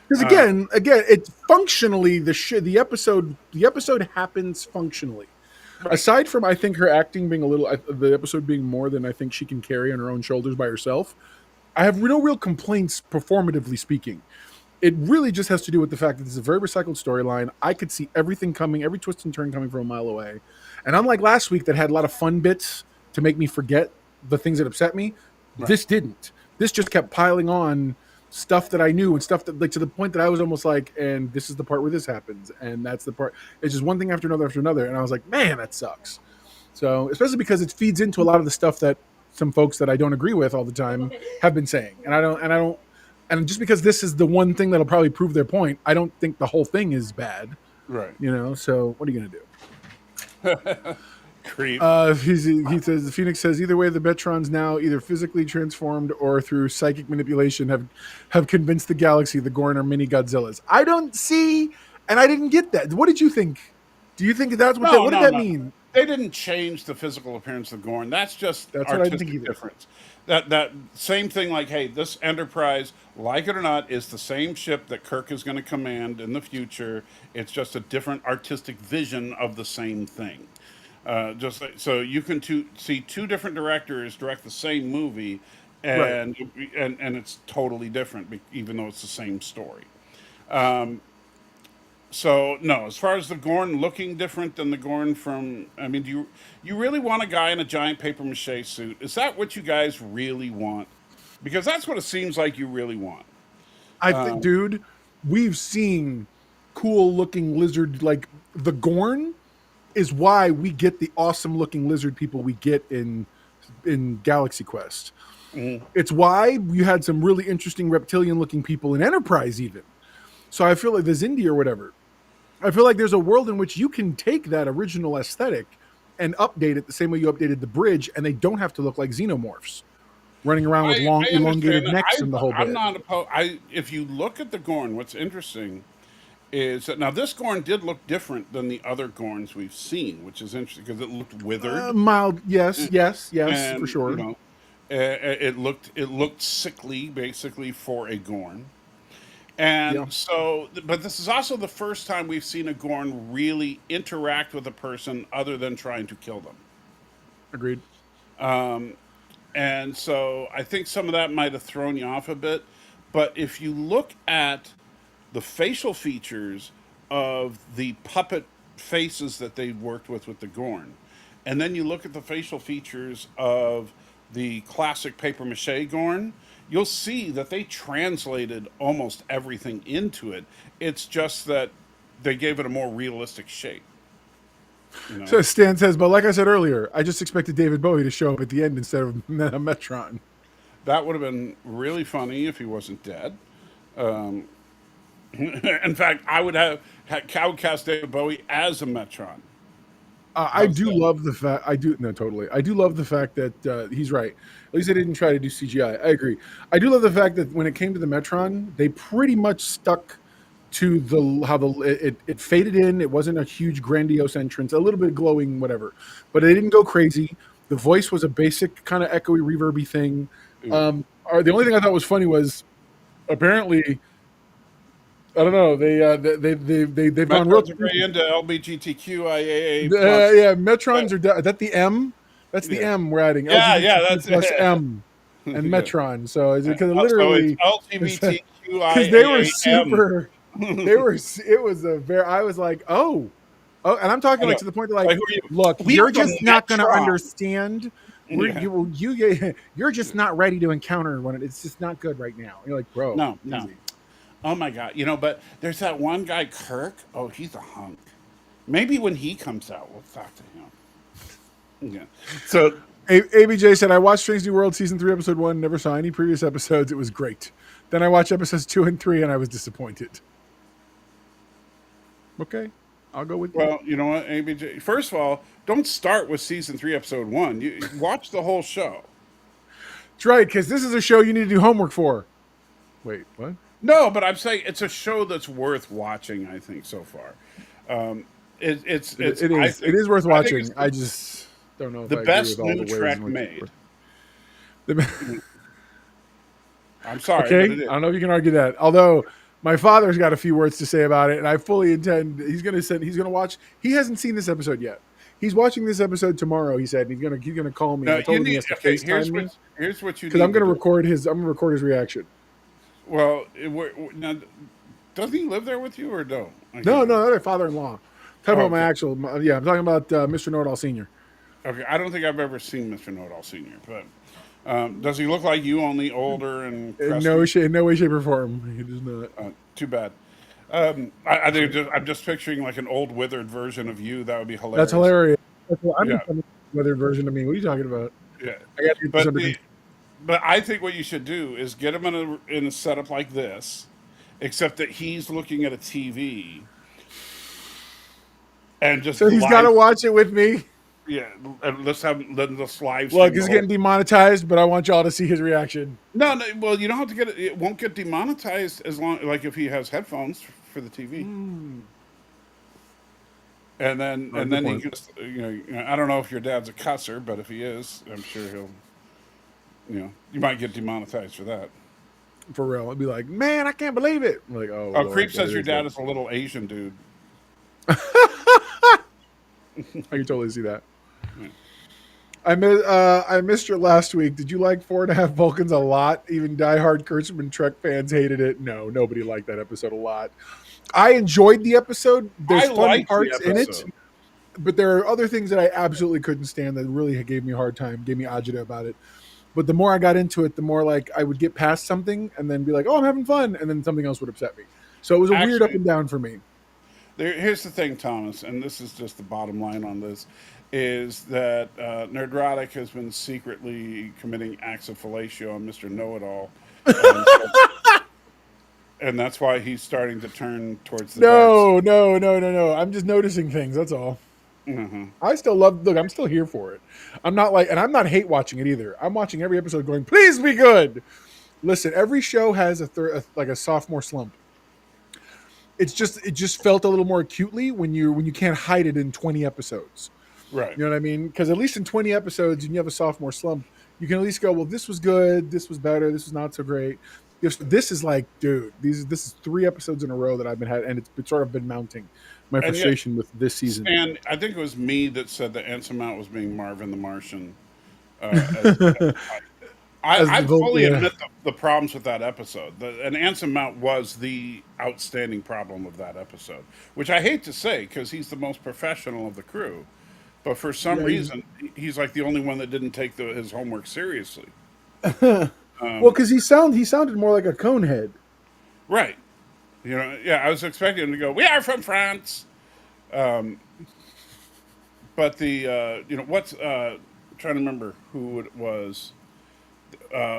Because again, it's functionally the episode happens functionally. Aside from I think her acting being the episode being more than I think she can carry on her own shoulders by herself, I have no real complaints performatively speaking. It really just has to do with the fact that this is a very recycled storyline. I could see everything coming, every twist and turn coming from a mile away. And unlike last week that had a lot of fun bits to make me forget the things that upset me, this didn't. This just kept piling on stuff that I knew and stuff that, like, to the point that I was almost like, and this is the part where this happens, and that's the part. It's just one thing after another, and I was like, man, that sucks. So, especially because it feeds into a lot of the stuff that some folks that I don't agree with all the time have been saying, and just because this is the one thing that'll probably prove their point, I don't think the whole thing is bad. Right. So what are you gonna do? Creep. He says, Phoenix says, either way, the Betrons now either physically transformed or through psychic manipulation have convinced the galaxy the Gorn are mini Godzillas. I don't see, and I didn't get that. What did you think? Do you think that's what what did that mean? They didn't change the physical appearance of Gorn. That's just That's what I didn't think artistic either. difference. That same thing, like, hey, this Enterprise, like it or not, is the same ship that Kirk is going to command in the future. It's just a different artistic vision of the same thing. So you can see two different directors direct the same movie, and and it's totally different, even though it's the same story. So no, as far as the Gorn looking different than the Gorn from, I mean, do you really want a guy in a giant paper mache suit? Is that what you guys really want? Because that's what it seems like you really want. I think, dude, we've seen cool looking lizard, like the Gorn is why we get the awesome looking lizard people we get in Galaxy Quest. It's why you had some really interesting reptilian looking people in Enterprise even. So I feel like the Zindi or whatever. I feel like there's a world in which you can take that original aesthetic and update it the same way you updated the bridge, and they don't have to look like xenomorphs running around with long, elongated necks and the whole bit. I'm not opposed. If you look at the Gorn, what's interesting is that now this Gorn did look different than the other Gorns we've seen, which is interesting because it looked withered. Mild, yes, And, for sure. It looked sickly, basically, for a Gorn. And so, but this is also the first time we've seen a Gorn really interact with a person other than trying to kill them. Agreed. And so I think some of that might have thrown you off a bit. But if you look at the facial features of the puppet faces that they worked with the Gorn, and then you look at the facial features of the classic paper mache Gorn, you'll see that they translated almost everything into it. It's just that they gave it a more realistic shape. You know, So Stan says, but like I said earlier, I just expected David Bowie to show up at the end instead of Metron. that would have been really funny if he wasn't dead. In fact, I would cast David Bowie as a Metron. I How's do that? love the fact. I do no totally. I do love the fact that he's right. At least they didn't try to do CGI. I agree. I do love the fact that when it came to the Metron, they pretty much stuck to it faded in. It wasn't a huge grandiose entrance, a little bit glowing, whatever. But they didn't go crazy. The voice was a basic kind of echoey, reverby thing. The only thing I thought was funny was apparently I don't know they've gone real. Metrons are very into LGBTQIA plus. Yeah, Metrons are that the M. That's the Yeah, M we're adding. yeah, LGBTQ that's plus it. M and Yeah. Metron. So because So it's literally because they were LGBTQIAM. super. They were. It was a very. I was like, oh, and I'm talking I like know. to the point that Like, like, who are you? look, We you're are the just not going to Metron. understand. You're just not ready to encounter one. It's just not good right now. You're like, bro, No. easy. Oh my God. But there's that one guy, Kirk. Oh, he's a hunk. Maybe when he comes out, we'll talk to him. Yeah. So ABJ said, I watched Strange New World season 3, episode 1, never saw any previous episodes. It was great. Then I watched episodes 2 and 3 and I was disappointed. Okay. I'll go with you. well, you know what, ABJ? First of all, don't start with season 3, episode 1. You watch the whole show. That's right, because this is a show you need to do homework for. Wait, what? No, but I'm saying it's a show that's worth watching. I think so far, it's It I is. think, It is worth I think watching. it's I just don't know if the I agree best with all new the ways Trek in which made. The- I'm sorry, Okay, but it I is. don't know if you can argue that. Although my father's got a few words to say about it, and I fully intend he's going to watch. He hasn't seen this episode yet. He's watching this episode tomorrow. He said he's gonna call me. No, I told you him he need. has to Okay, FaceTime me here's what you because need. I'm gonna to do. record his. I'm gonna record his reaction. Well, now, doesn't he live there with you or no? No, that's my father-in-law. Talking about my okay. actual. Yeah, I'm talking about Mr. Know-It-All Senior. Okay, I don't think I've ever seen Mr. Know-It-All Senior, but does he look like you, only older and In crusty? no way, shape, or form. He does not. Too bad. I think I'm just picturing like an old withered version of you. That would be hilarious. That's hilarious. I'm Yeah. becoming a weathered version of me. What are you talking about? Yeah, I got to get this but under the, control. but I think what you should do is get him in a setup like this, except that he's looking at a TV and just So he's got to live. watch it with me. Yeah, and let us live stream. Look, the this is whole- getting demonetized, but I want y'all to see his reaction. No, well, you don't have to get it. It won't get demonetized as long like if he has headphones for the TV. And then Oh, and good then he point. can just, I don't know if your dad's a cusser, but if he is, I'm sure he'll you might get demonetized for that. For real. I'd be like, man, I can't believe it. I'm like, oh, Oh, Lord, Creep says that your is dad good. is a little Asian dude. I can totally see that. I missed your last week. Did you like 4.5 Vulcans a lot? Even diehard Kurtzman Trek fans hated it. No, nobody liked that episode a lot. I enjoyed the episode. There's I fun liked the parts in it, episode. but there are other things that I absolutely couldn't stand that really gave me a hard time, gave me agita about it. But the more I got into it, the more like I would get past something and then be like, oh, I'm having fun. And then something else would upset me. So it was a weird up Actually- and down for me. Here's the thing, Thomas, and this is just the bottom line on this, is that Nerdrotic has been secretly committing acts of fellatio on Mr. Know-It-All. And that's why he's starting to turn towards the dark No. I'm just noticing things. That's all. side. I still look, I'm still here for it. I'm not like, and I'm not hate watching it either. I'm watching every episode going, please be good. Listen, every show has like a sophomore slump. It just felt a little more acutely when you can't hide it in 20 episodes. Right. You know what I mean? Because at least in 20 episodes, and you have a sophomore slump, you can at least go, well, this was good, this was better, this was not so great. This is like, dude, this is 3 episodes in a row that I've been had, and it's sort of been mounting my And yet- frustration with this season. And I think it was me that said that Anson Mount was being Marvin the Martian. I fully admit the problems with that episode. And Anson Mount was the outstanding problem of that episode, which I hate to say because he's the most professional of the crew. But for some reason, he's like the only one that didn't take his homework seriously. Well, because he sounded more like a conehead. Right. I was expecting him to go, we are from France. but the what's trying to remember who it was.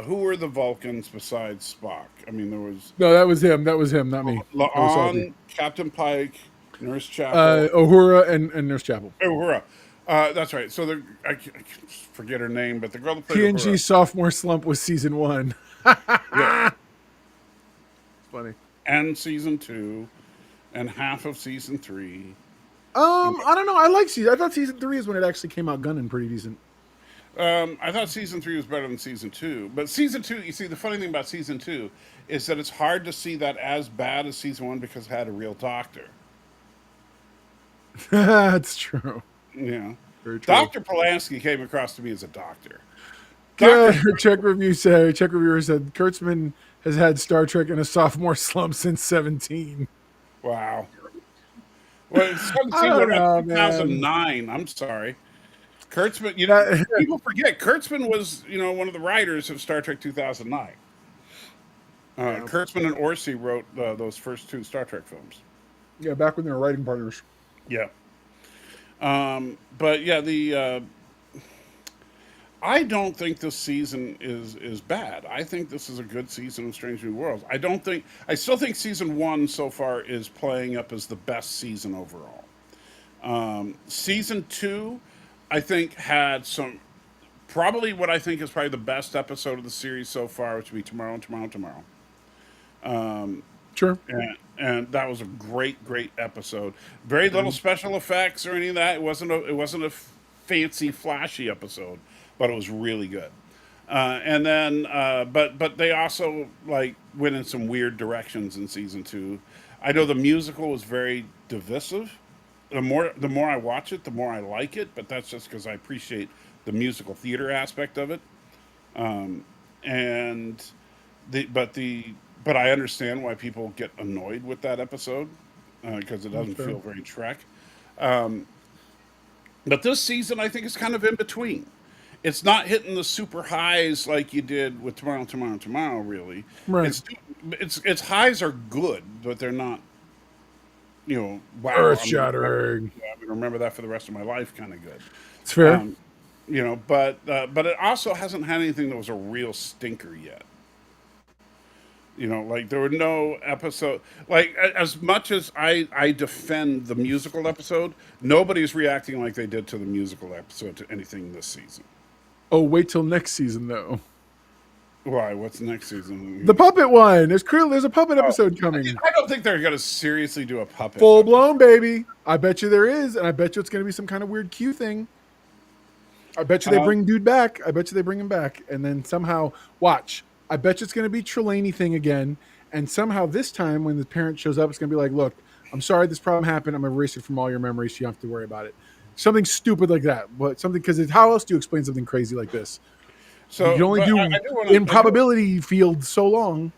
Who were the Vulcans besides Spock? I mean, there was No, that was him. That was him, not me. That was Salty. La'an, Captain Pike, Nurse Chapel, Uhura and Nurse Chapel. Uhura. That's right. So I forget her name, but the girl that played TNG Uhura. sophomore slump was season 1. Yeah. It's funny. And season 2, and half of season 3. I don't know. I thought season 3 is when it actually came out gunning pretty decent. I thought season 3 was better than season 2, but season 2. You see, the funny thing about season 2 is that it's hard to see that as bad as season 1 because it had a real doctor. That's true. Yeah, Very true. Dr. Polanski came across to me as a doctor. Good. Czech reviewer said Kurtzman has had Star Trek in a sophomore slump since 17. Wow. Well, it's I don't know, 2009. I'm sorry. Kurtzman, people forget Kurtzman was, one of the writers of Star Trek 2009. Kurtzman and Orsi wrote those first 2 Star Trek films. Yeah, back when they were writing partners. Yeah. But yeah, I don't think this season is bad. I think this is a good season of Strange New Worlds. I still think season 1 so far is playing up as the best season overall. Season 2, I think, had probably what I think is probably the best episode of the series so far, which would be Tomorrow. Sure. And that was a great episode. Very little special effects or any of that. It wasn't a fancy, flashy episode, but it was really good. And then, but they also went in some weird directions in season 2. I know the musical was very divisive. The more I watch it, the more I like it. But that's just because I appreciate the musical theater aspect of it. But I understand why people get annoyed with that episode because it doesn't feel very Trek. But this season, I think, is kind of in between. It's not hitting the super highs like you did with Tomorrow. Really, right? Its highs are good, but they're not, wow, earth-shattering. I'm gonna remember that for the rest of my life. Kind of good. It's fair. But it also hasn't had anything that was a real stinker yet. There were no episode. As much as I defend the musical episode, nobody's reacting like they did to the musical episode to anything this season. Oh, wait till next season, though. Why? What's next season? The puppet one. There's a puppet episode coming. I don't think they're going to seriously do a puppet. Full blown, baby. I bet you there is, and I bet you it's going to be some kind of weird Q thing. I bet you they bring dude back. I bet you they bring him back, and then somehow watch. I bet you it's going to be Trelawney thing again, and somehow this time when the parent shows up, it's going to be like, "Look, I'm sorry this problem happened. I'm going to erase it from all your memories. So you don't have to worry about it." Something stupid like that, but something because how else do you explain something crazy like this? So you can only do improbability field so long.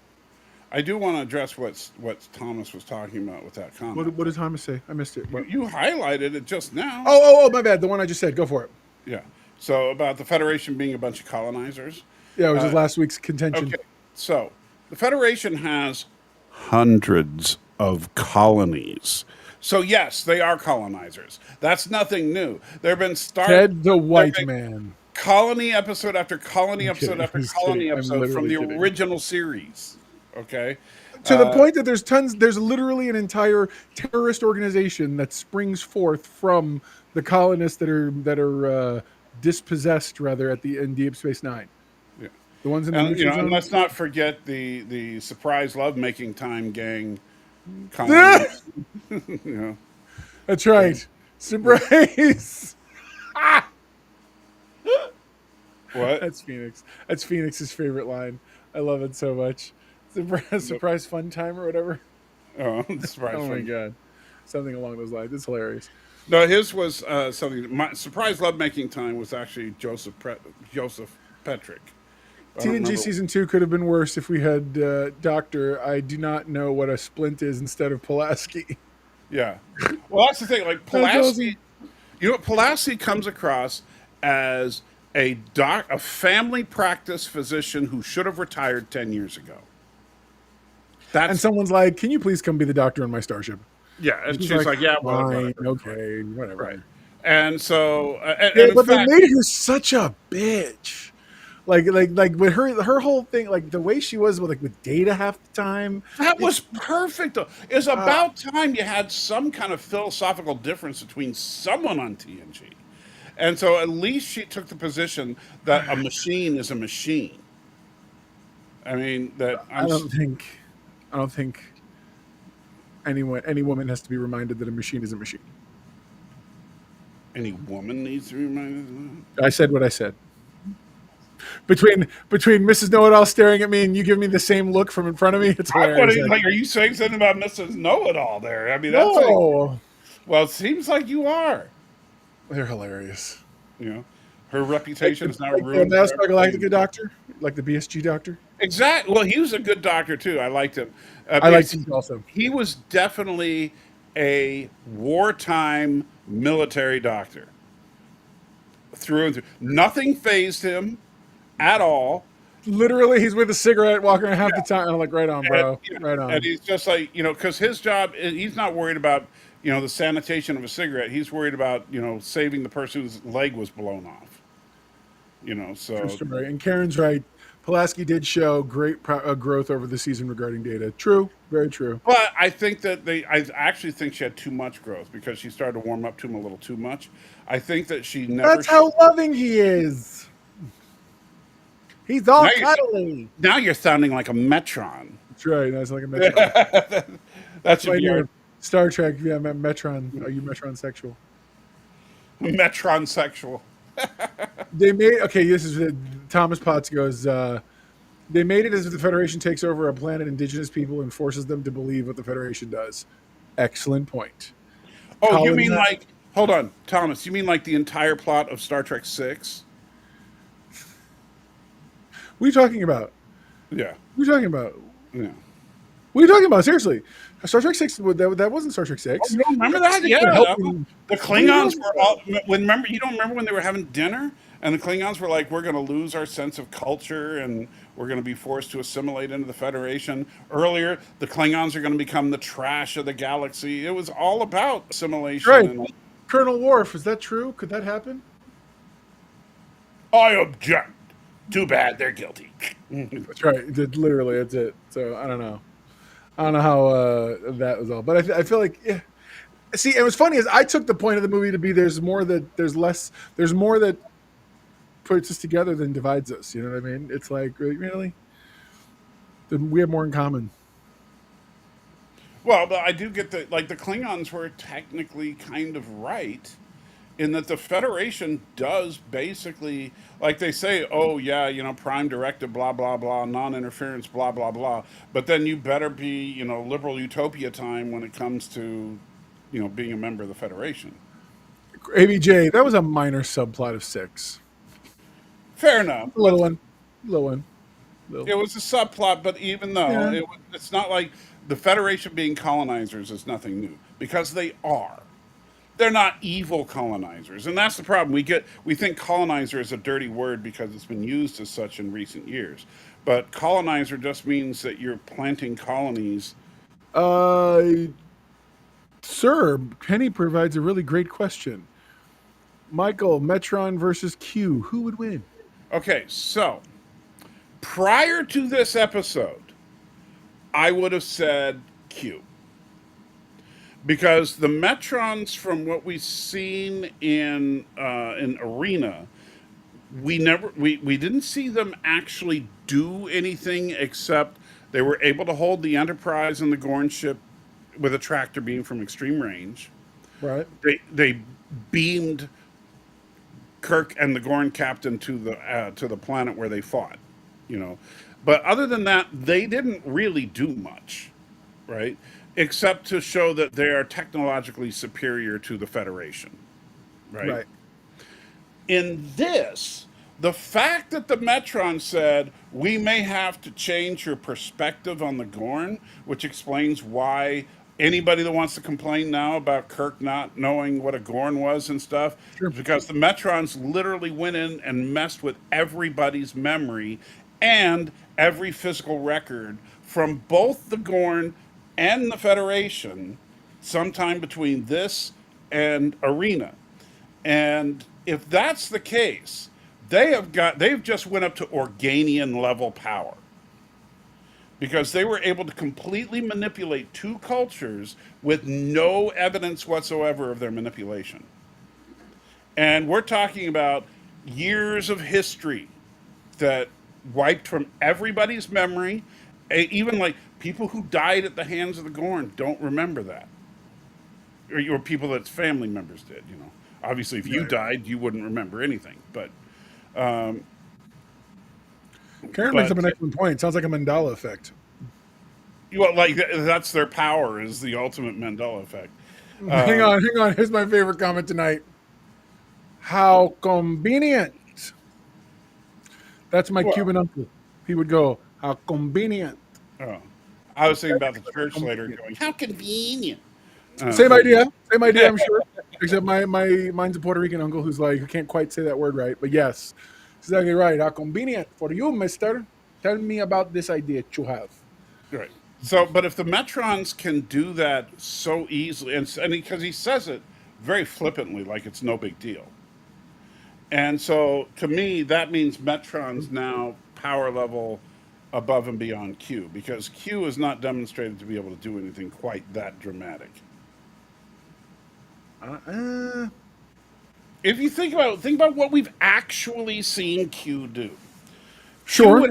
I do want to address what Thomas was talking about with that comment. What did Thomas say? I missed it. You highlighted it just now. Oh, my bad. The one I just said. Go for it. Yeah. So about the Federation being a bunch of colonizers. Yeah, it was just last week's contention. Okay. So the Federation has hundreds of colonies. So yes, they are colonizers. That's nothing new. There have been Ted the White Man. Colony episode after colony episode after colony episode from the original series. Okay. To the point that there's literally an entire terrorist organization that springs forth from the colonists that are dispossessed rather in Deep Space Nine. Yeah. The ones in the neutral zone. And let's not forget the surprise lovemaking time gang. That's right. Surprise. What? That's Phoenix. That's Phoenix's favorite line. I love it so much. Surprise fun time or whatever. Oh, surprise! Oh my god, something along those lines. It's hilarious. No, his was something. My surprise lovemaking time was actually Joseph Petrick. TNG season 2 could have been worse if we had Doctor. I do not know what a splint is instead of Pulaski. Yeah. Well, that's the thing. Like Pulaski, Pulaski comes across as a family practice physician who should have retired 10 years ago. And someone's like, "Can you please come be the doctor on my starship?" Yeah, and she's like, "Yeah, well, fine, okay, whatever." Right. And so, Yeah, and in but they fact, made her such a bitch. Like with her whole thing, like the way she was with with Data half the time. that was It's perfect. Though. It's about time you had some kind of philosophical difference between someone on TNG. And so at least she took the position that a machine is a machine. I mean, that I don't think I don't think any woman has to be reminded that a machine is a machine. any woman needs to be reminded of I said what I said. Between Mrs. Know It All staring at me and you give me the same look from in front of me, it's that. hilarious. Like, are you saying something about Mrs. Know It All there? I mean, that's like, No, well, it seems like you are. they're hilarious. You know, her reputation is now Like the ruined for Battlestar Galactica everybody. doctor, like the BSG doctor. Exactly. Well, he was a good doctor too. I liked him I liked because him also. he was definitely a wartime military doctor through and through. Nothing phased him at all. Literally, he's with a cigarette walking around half the time. I'm like, right on, And, bro, right and on. he's just like, because his job, he's not worried about, the sanitation of a cigarette. He's worried about, saving the person whose leg was blown off. True So, story. And Karen's right. Pulaski did show great growth over the season regarding Data. True, very true. but I think that I actually think she had too much growth because she started to warm up to him a little too much. I think that she never. That's how loving he is. He's all Now you're, cuddly. now you're sounding like a Metron. That's right. That's like a Metron. That's Like, what you're Star Trek. Yeah, Metron. Are you Metron sexual? Metron sexual. They made This is Thomas Potts goes. They made it as if the Federation takes over a planet, indigenous people, and forces them to believe what the Federation does. Excellent point. Oh, you Colin, mean like? Hold on, Thomas. You mean like the entire plot of Star Trek Six? what are you talking about? Yeah, What are you talking about? yeah. What are you talking about? Seriously, Star Trek Six. That wasn't Star Trek Oh, Six. you don't remember Star Trek that? 6 Yeah, were helping. the What are you Klingons talking were about? all. When remember, you don't remember when they were having dinner and the Klingons were like, "We're going to lose our sense of culture and we're going to be forced to assimilate into the Federation." Earlier, the Klingons are going to become the trash of the galaxy. It was all about assimilation Right, and. Colonel Worf. Is that true? Could that happen? I object. Too bad they're guilty. That's right. Literally, that's it. So I don't know. I don't know how that was all, but I feel like yeah. See, and what's funny is I took the point of the movie to be there's more that puts us together than divides us. You know what I mean? It's like really, we have more in common. Well, but I do get that, like, the Klingons were technically kind of right in that the Federation does basically, like they say, oh, yeah, prime directive, blah, blah, blah, non interference, blah, blah, blah. But then you better be, liberal utopia time when it comes to, being a member of the Federation. ABJ, that was a minor subplot of six. Fair enough. A little one, little one, little. It was a subplot, but even though Yeah. it's not like the Federation being colonizers is nothing new because they are. They're not evil colonizers, and that's the problem. We think colonizer is a dirty word because it's been used as such in recent years, but colonizer just means that you're planting colonies. Uh, Sir, Penny provides a really great question. Michael, Metron versus Q, who would win? Okay, so prior to this episode, I would have said Q. Because the Metrons, from what we've seen in Arena, we didn't see them actually do anything except they were able to hold the Enterprise and the Gorn ship with a tractor beam from extreme range. Right. They beamed Kirk and the Gorn captain to the planet where they fought, you know. But other than that, they didn't really do much, right? Except to show that they are technologically superior to the Federation, right? Right. In this, the fact that the Metron said, we may have to change your perspective on the Gorn, which explains why anybody that wants to complain now about Kirk not knowing what a Gorn was and stuff, Sure. is because the Metrons literally went in and messed with everybody's memory and every physical record from both the Gorn and the Federation sometime between this and Arena. And if that's the case, they've just went up to Organian level power because they were able to completely manipulate two cultures with no evidence whatsoever of their manipulation. And we're talking about years of history that wiped from everybody's memory. Even like people who died at the hands of the Gorn don't remember that, or people that's family members did. Obviously, if you died, you wouldn't remember anything. But Karen brings up an excellent point. Sounds like a Mandela effect. like that's their power, is the ultimate Mandela effect. Hang on. Here's my favorite comment tonight. How convenient. That's my Cuban uncle. He would go, how convenient. Oh, I was thinking about the church later going, how convenient. Same idea, I'm sure. Except mine's a Puerto Rican uncle who can't quite say that word right. But yes, exactly right. How convenient for you, mister. Tell me about this idea you have. Right. So, but if the Metrons can do that so easily, and because he says it very flippantly, like it's no big deal. And so, to me, that means Metron's now power level above and beyond Q, because Q is not demonstrated to be able to do anything quite that dramatic. If you think about what we've actually seen Q do. Sure.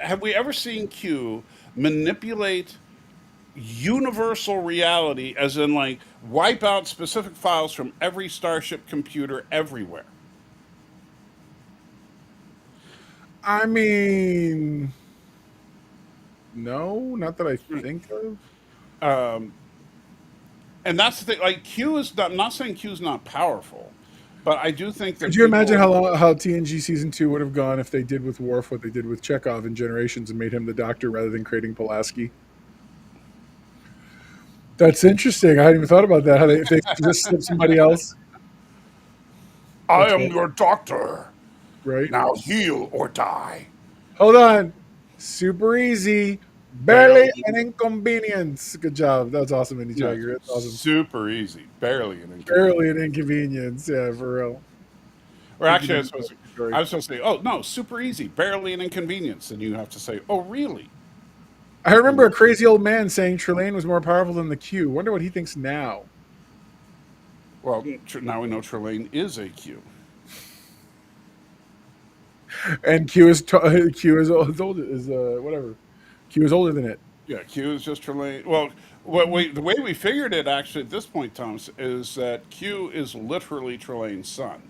Have we ever seen Q manipulate universal reality, as in like wipe out specific files from every starship computer everywhere? I mean, no, not that I think of. And that's the thing. Like Q is not. I'm not saying Q is not powerful, but I do think that. Could you imagine how TNG season 2 would have gone if they did with Worf what they did with Chekhov in Generations and made him the Doctor rather than creating Pulaski? That's interesting. I hadn't even thought about that. How if they just slip somebody else. I am your doctor. Right. Now heal or die. Hold on. Super easy. Barely an inconvenience. Good job. That was awesome, Indy Tiger. That's awesome. Super easy. Barely an inconvenience. Barely an inconvenience. Yeah, for real. Or actually, I was supposed to say, oh, no, super easy. Barely an inconvenience. And you have to say, oh, really? I remember a crazy old man saying Trelane was more powerful than the Q. Wonder what he thinks now. Well, now we know Trelane is a Q. And Q is whatever. Q is older than it. Yeah, Q is just Trelane. Well, the way we figured it actually at this point, Thomas, is that Q is literally Trelane's son.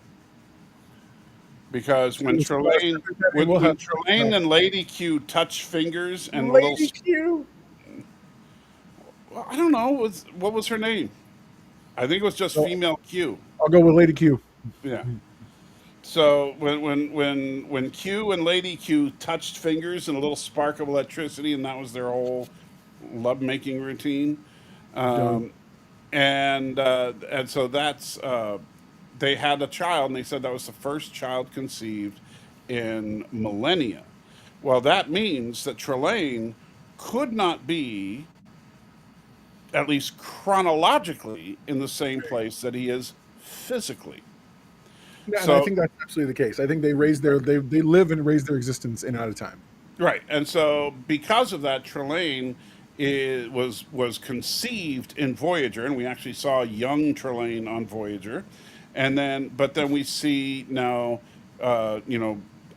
Because when Trelane and Lady Q touch fingers and Lady Q. Well, I don't know. What was her name? I think it was just female Q. I'll go with Lady Q. Yeah. So when Q and Lady Q touched fingers and a little spark of electricity, and that was their whole love-making routine, and so that's they had a child, and they said that was the first child conceived in millennia. Well, that means that Trelane could not be, at least chronologically, in the same place that he is physically. Yeah, so, and I think that's absolutely the case. I think they live and raise their existence in out of time. Right, and so because of that, Trelane was conceived in Voyager, and we actually saw young Trelane on Voyager, but then we see now,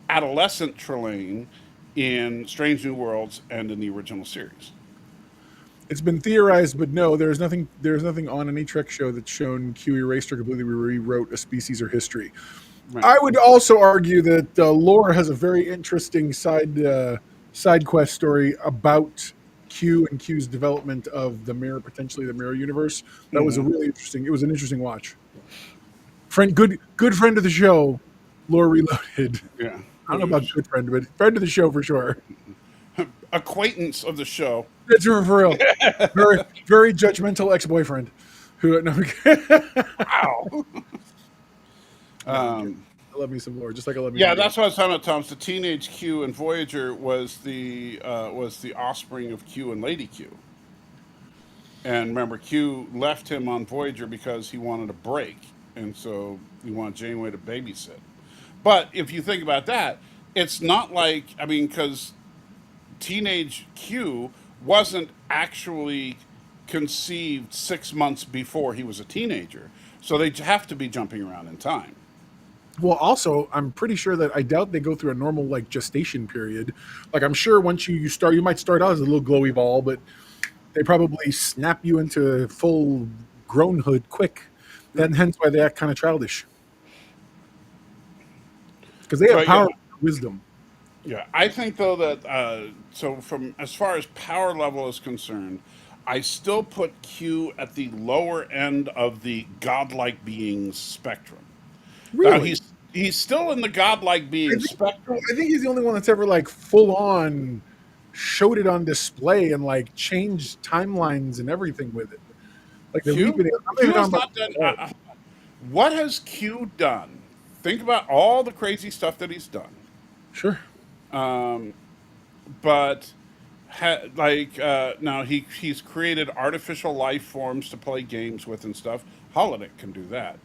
adolescent Trelane in Strange New Worlds and in the original series. It's been theorized, but no, there's nothing on any Trek show that's shown Q erased or completely rewrote a species or history. Right. I would also argue that lore has a very interesting side quest story about Q and Q's development of potentially the mirror universe. That was an interesting watch. Good friend of the show, Lore Reloaded. Yeah, I don't know about good friend, but friend of the show for sure. Acquaintance of the show. That's for real. Very, very judgmental ex-boyfriend. Wow. I love me some lore, just like I love me. Yeah, that's what I was talking about, Tom. The teenage Q in Voyager was the offspring of Q and Lady Q. And remember, Q left him on Voyager because he wanted a break. and so we want Janeway to babysit. But if you think about that, it's not like, I mean, because teenage Q wasn't actually conceived 6 months before he was a teenager. So they have to be jumping around in time. Well, also, I'm pretty sure that I doubt they go through a normal like gestation period. Like I'm sure once you start, you might start out as a little glowy ball, but they probably snap you into full grownhood quick. Then hence why they act kind of childish because they have But yeah, power, and wisdom. yeah, I think though that so from as far as power level is concerned, I still put Q at the lower end of the godlike beings spectrum. Now Really, he's still in the godlike I being think spectrum. I think he's the only one that's ever like full on showed it on display and like changed timelines and everything with it. Like the leap Q in it. I'm not Q even has talking not done. about. What has Q done? Think about all the crazy stuff that he's done. Sure. But now he's created artificial life forms to play games with and stuff. Holodeck can do that,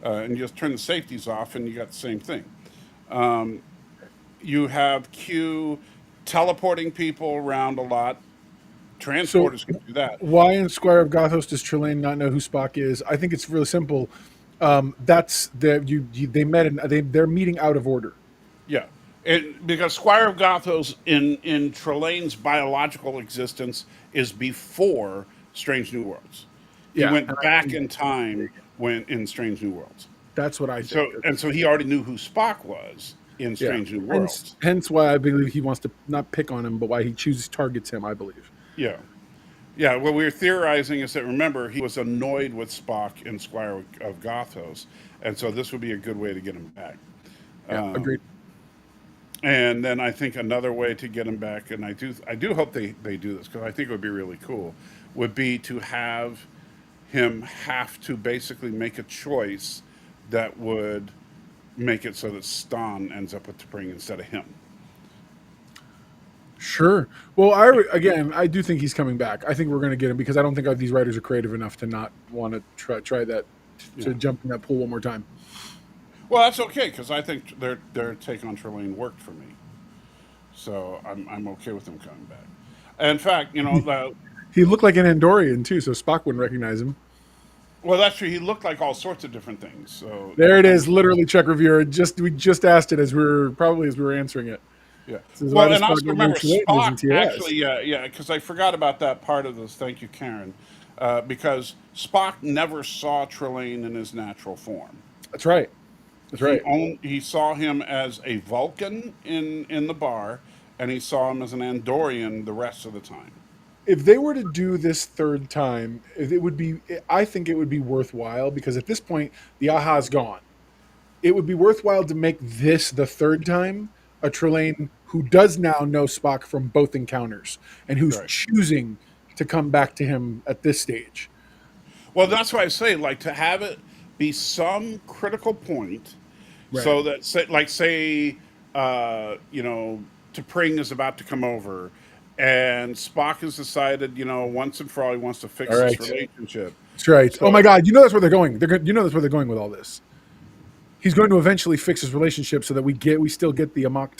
and you just turn the safeties off, and you got the same thing. You have Q teleporting people around a lot. So Transporters can do that. why in Squire of Gothos does Trelane not know who Spock is? I think it's really simple. That's they met and they're meeting out of order. Yeah, because Squire of Gothos in Trelane's biological existence is before Strange New Worlds. He Yeah, went back in time when in Strange New Worlds. that's what I think. So he already knew who Spock was in Yeah, Strange New hence Worlds. hence why I believe he wants to not pick on him, but why he chooses targets him. I believe. Yeah, yeah. What we were theorizing is that remember he was annoyed with Spock in Squire of Gothos, and so this would be a good way to get him back. Yeah, agreed. And then I think another way to get him back, and I do hope they do this because I think it would be really cool, would be to have him have to basically make a choice that would make it so that Stan ends up with T'Pring instead of him. Sure. Well, I do think he's coming back. I think we're going to get him because I don't think these writers are creative enough to not want to try that to Yeah. jump in that pool one more time. Well, that's okay because I think their take on Trelane worked for me, so I'm okay with them coming back. In fact, He looked like an Andorian too, so Spock wouldn't recognize him. well, that's true. He looked like all sorts of different things. So There it is, literally, Czech reviewer. We just asked it as we were answering it. yeah. This is why Well, does and Spock also get remember mentioned in Spock TOS? actually, yeah, because I forgot about that part of this. Thank you, Karen. Because Spock never saw Trelane in his natural form. That's right. That's right. He saw him as a Vulcan in the bar, and he saw him as an Andorian the rest of the time. If they were to do this third time, I think it would be worthwhile because at this point the aha's gone. It would be worthwhile to make this the third time a Trelane who does now know Spock from both encounters and who's Right. choosing to come back to him at this stage. Well, that's why I say like to have it be some critical point, Right. so that say T'Pring is about to come over, and Spock has decided once and for all he wants to fix All this right. relationship. That's right. So Oh my God! You know that's where they're going. That's where they're going with all this. He's going to eventually fix his relationship so that we still get the Amok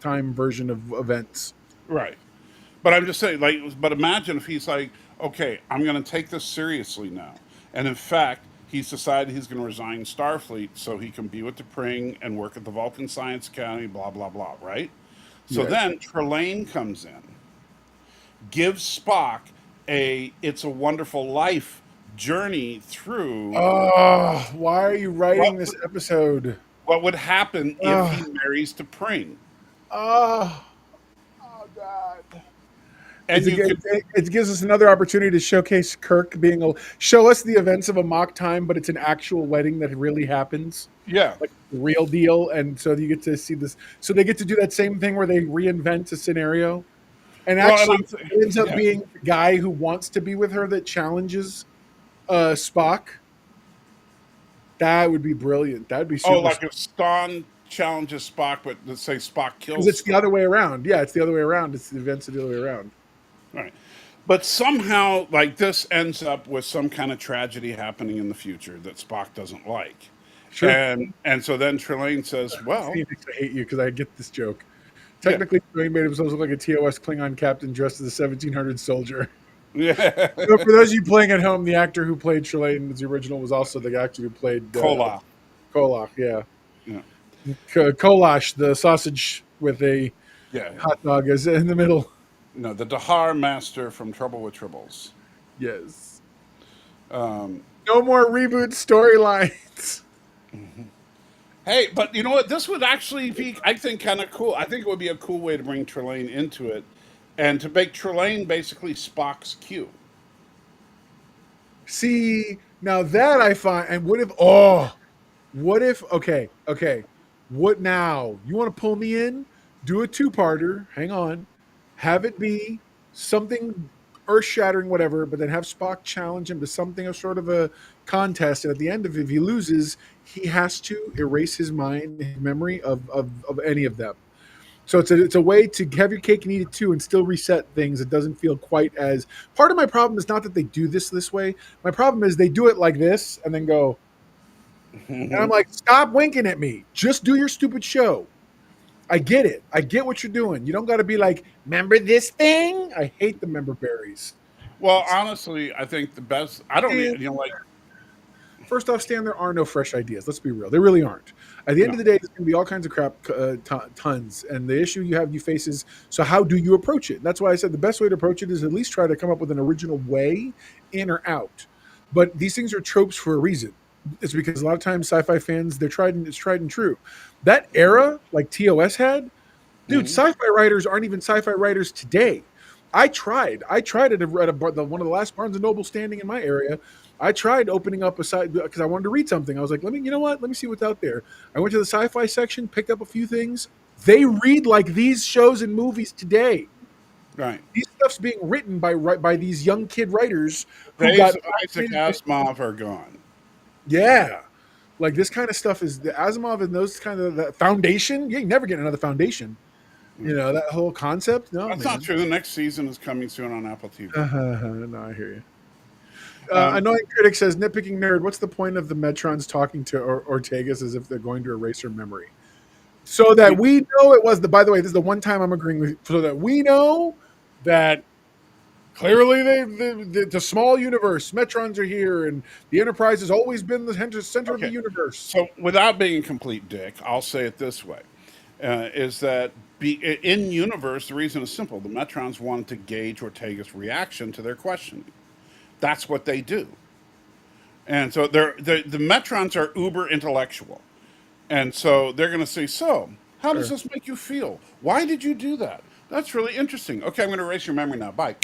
time version of events. right, but I'm just saying but imagine if he's like, okay, I'm going to take this seriously now, and in fact. He's decided he's going to resign Starfleet so he can be with T'Pring and work at the Vulcan Science Academy, blah, blah, blah, right? So Yeah. then Trelane comes in, gives Spock It's a Wonderful Life journey through Oh, why are you writing what, this episode? what would happen if he Oh, marries T'Pring. oh, oh God. And you could, It gives us another opportunity to showcase Kirk show us the events of a mock time, but it's an actual wedding that really happens, yeah. like the real deal. And so you get to see this. So they get to do that same thing where they reinvent a scenario, and Well, and actually it ends up yeah. being the guy who wants to be with her that challenges Spock. That would be brilliant. That would be Oh, super. like if Stan challenges Spock, but let's say Spock Because kills it's the Spock. other way around. Yeah, it's the other way around. It's the events are the other way around. Right. But somehow, like this ends up with some kind of tragedy happening in the future that Spock doesn't like, Sure. and so then Trelane says, "Well, Phoenix, I hate you because I get this joke. yeah, Technically, he made himself look like a TOS Klingon captain dressed as a 1700 soldier. yeah, So for those of you playing at home, the actor who played Trelane in the original was also the actor who played Kola, Kolosh. Yeah, yeah, Kolosh, the sausage with a yeah, hot dog is in the middle. no, the Dahar master from Trouble with Tribbles." Yes. Um, No more reboot storylines. Hey, but you know what? This would actually be, I think, kind of cool. I think it would be a cool way to bring Trelane into it and to make Trelane basically Spock's Q. See, now that I find, and what if, okay, what now? You want to pull me in? Do a two-parter, hang on, have it be something earth-shattering, whatever, but then have Spock challenge him to something of sort of a contest, and at the end of it, if he loses, he has to erase his mind, his memory of any of them. So it's a way to have your cake and eat it too, and still reset things. It doesn't feel quite as. Part of my problem is not that they do this way. My problem is they do it like this and then go. And I'm like, stop winking at me. Just do your stupid show. I get it. I get what you're doing. You don't got to be like, remember this thing? I hate the member berries. Well, honestly, I think the best. I don't, like. First off, Stan, there are no fresh ideas. Let's be real. There really aren't. At the end of the day, there's going to be all kinds of crap, tons. And the issue you face is, so how do you approach it? That's why I said the best way to approach it is at least try to come up with an original way, in or out. But these things are tropes for a reason. It's because a lot of times sci-fi fans, it's tried and true. That era, like TOS had, dude, sci-fi writers aren't even sci-fi writers today. I tried at one of the last Barnes and Noble standing in my area. I tried opening up a site because I wanted to read something. I was like, you know what? Let me see what's out there. I went to the sci-fi section, picked up a few things. They read like these shows and movies today. Right. These stuff's being written by these young kid writers who Days got of Isaac Asimov are gone. Yeah. Like this kind of stuff is the Asimov and those kind of that foundation. You ain't never get another foundation. You know, that whole concept. No, That's not true. The next season is coming soon on Apple TV. No, I hear you. Annoying Critic says, nitpicking nerd, what's the point of the Metrons talking to Ortegas as if they're going to erase her memory? So that we know it was by the way, this is the one time I'm agreeing with you, so that we know that clearly the small universe, Metrons are here, and the Enterprise has always been the center of the universe. So without being a complete dick, I'll say it this way, is that in universe, the reason is simple. The Metrons wanted to gauge Ortega's reaction to their questioning. That's what they do. And so the Metrons are uber intellectual. And so they're going to say, so, how does this make you feel? Why did you do that? That's really interesting. Okay, I'm going to erase your memory now. Bye.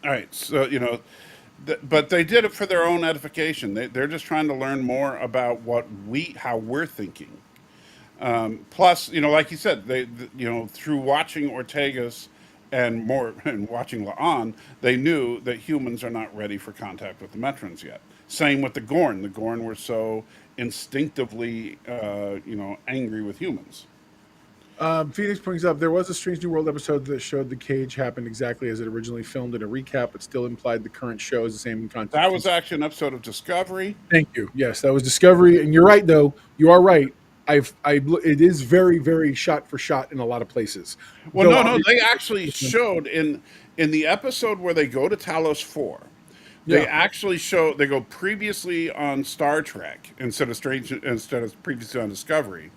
All right. So, but they did it for their own edification. They're just trying to learn more about how we're thinking. Plus, like you said, through watching Ortegas and watching La'an, they knew that humans are not ready for contact with the Metrons yet. Same with the Gorn. The Gorn were so instinctively, angry with humans. Phoenix brings up, there was a Strange New World episode that showed the cage happened exactly as it originally filmed in a recap, but still implied the current show is the same content. That was actually an episode of Discovery. Thank you. Yes, that was Discovery. And you're right, though. You are right. It is very, very shot for shot in a lot of places. Well, no, they actually showed in the episode where they go to Talos 4. They actually they go previously on Star Trek instead of previously on Discovery,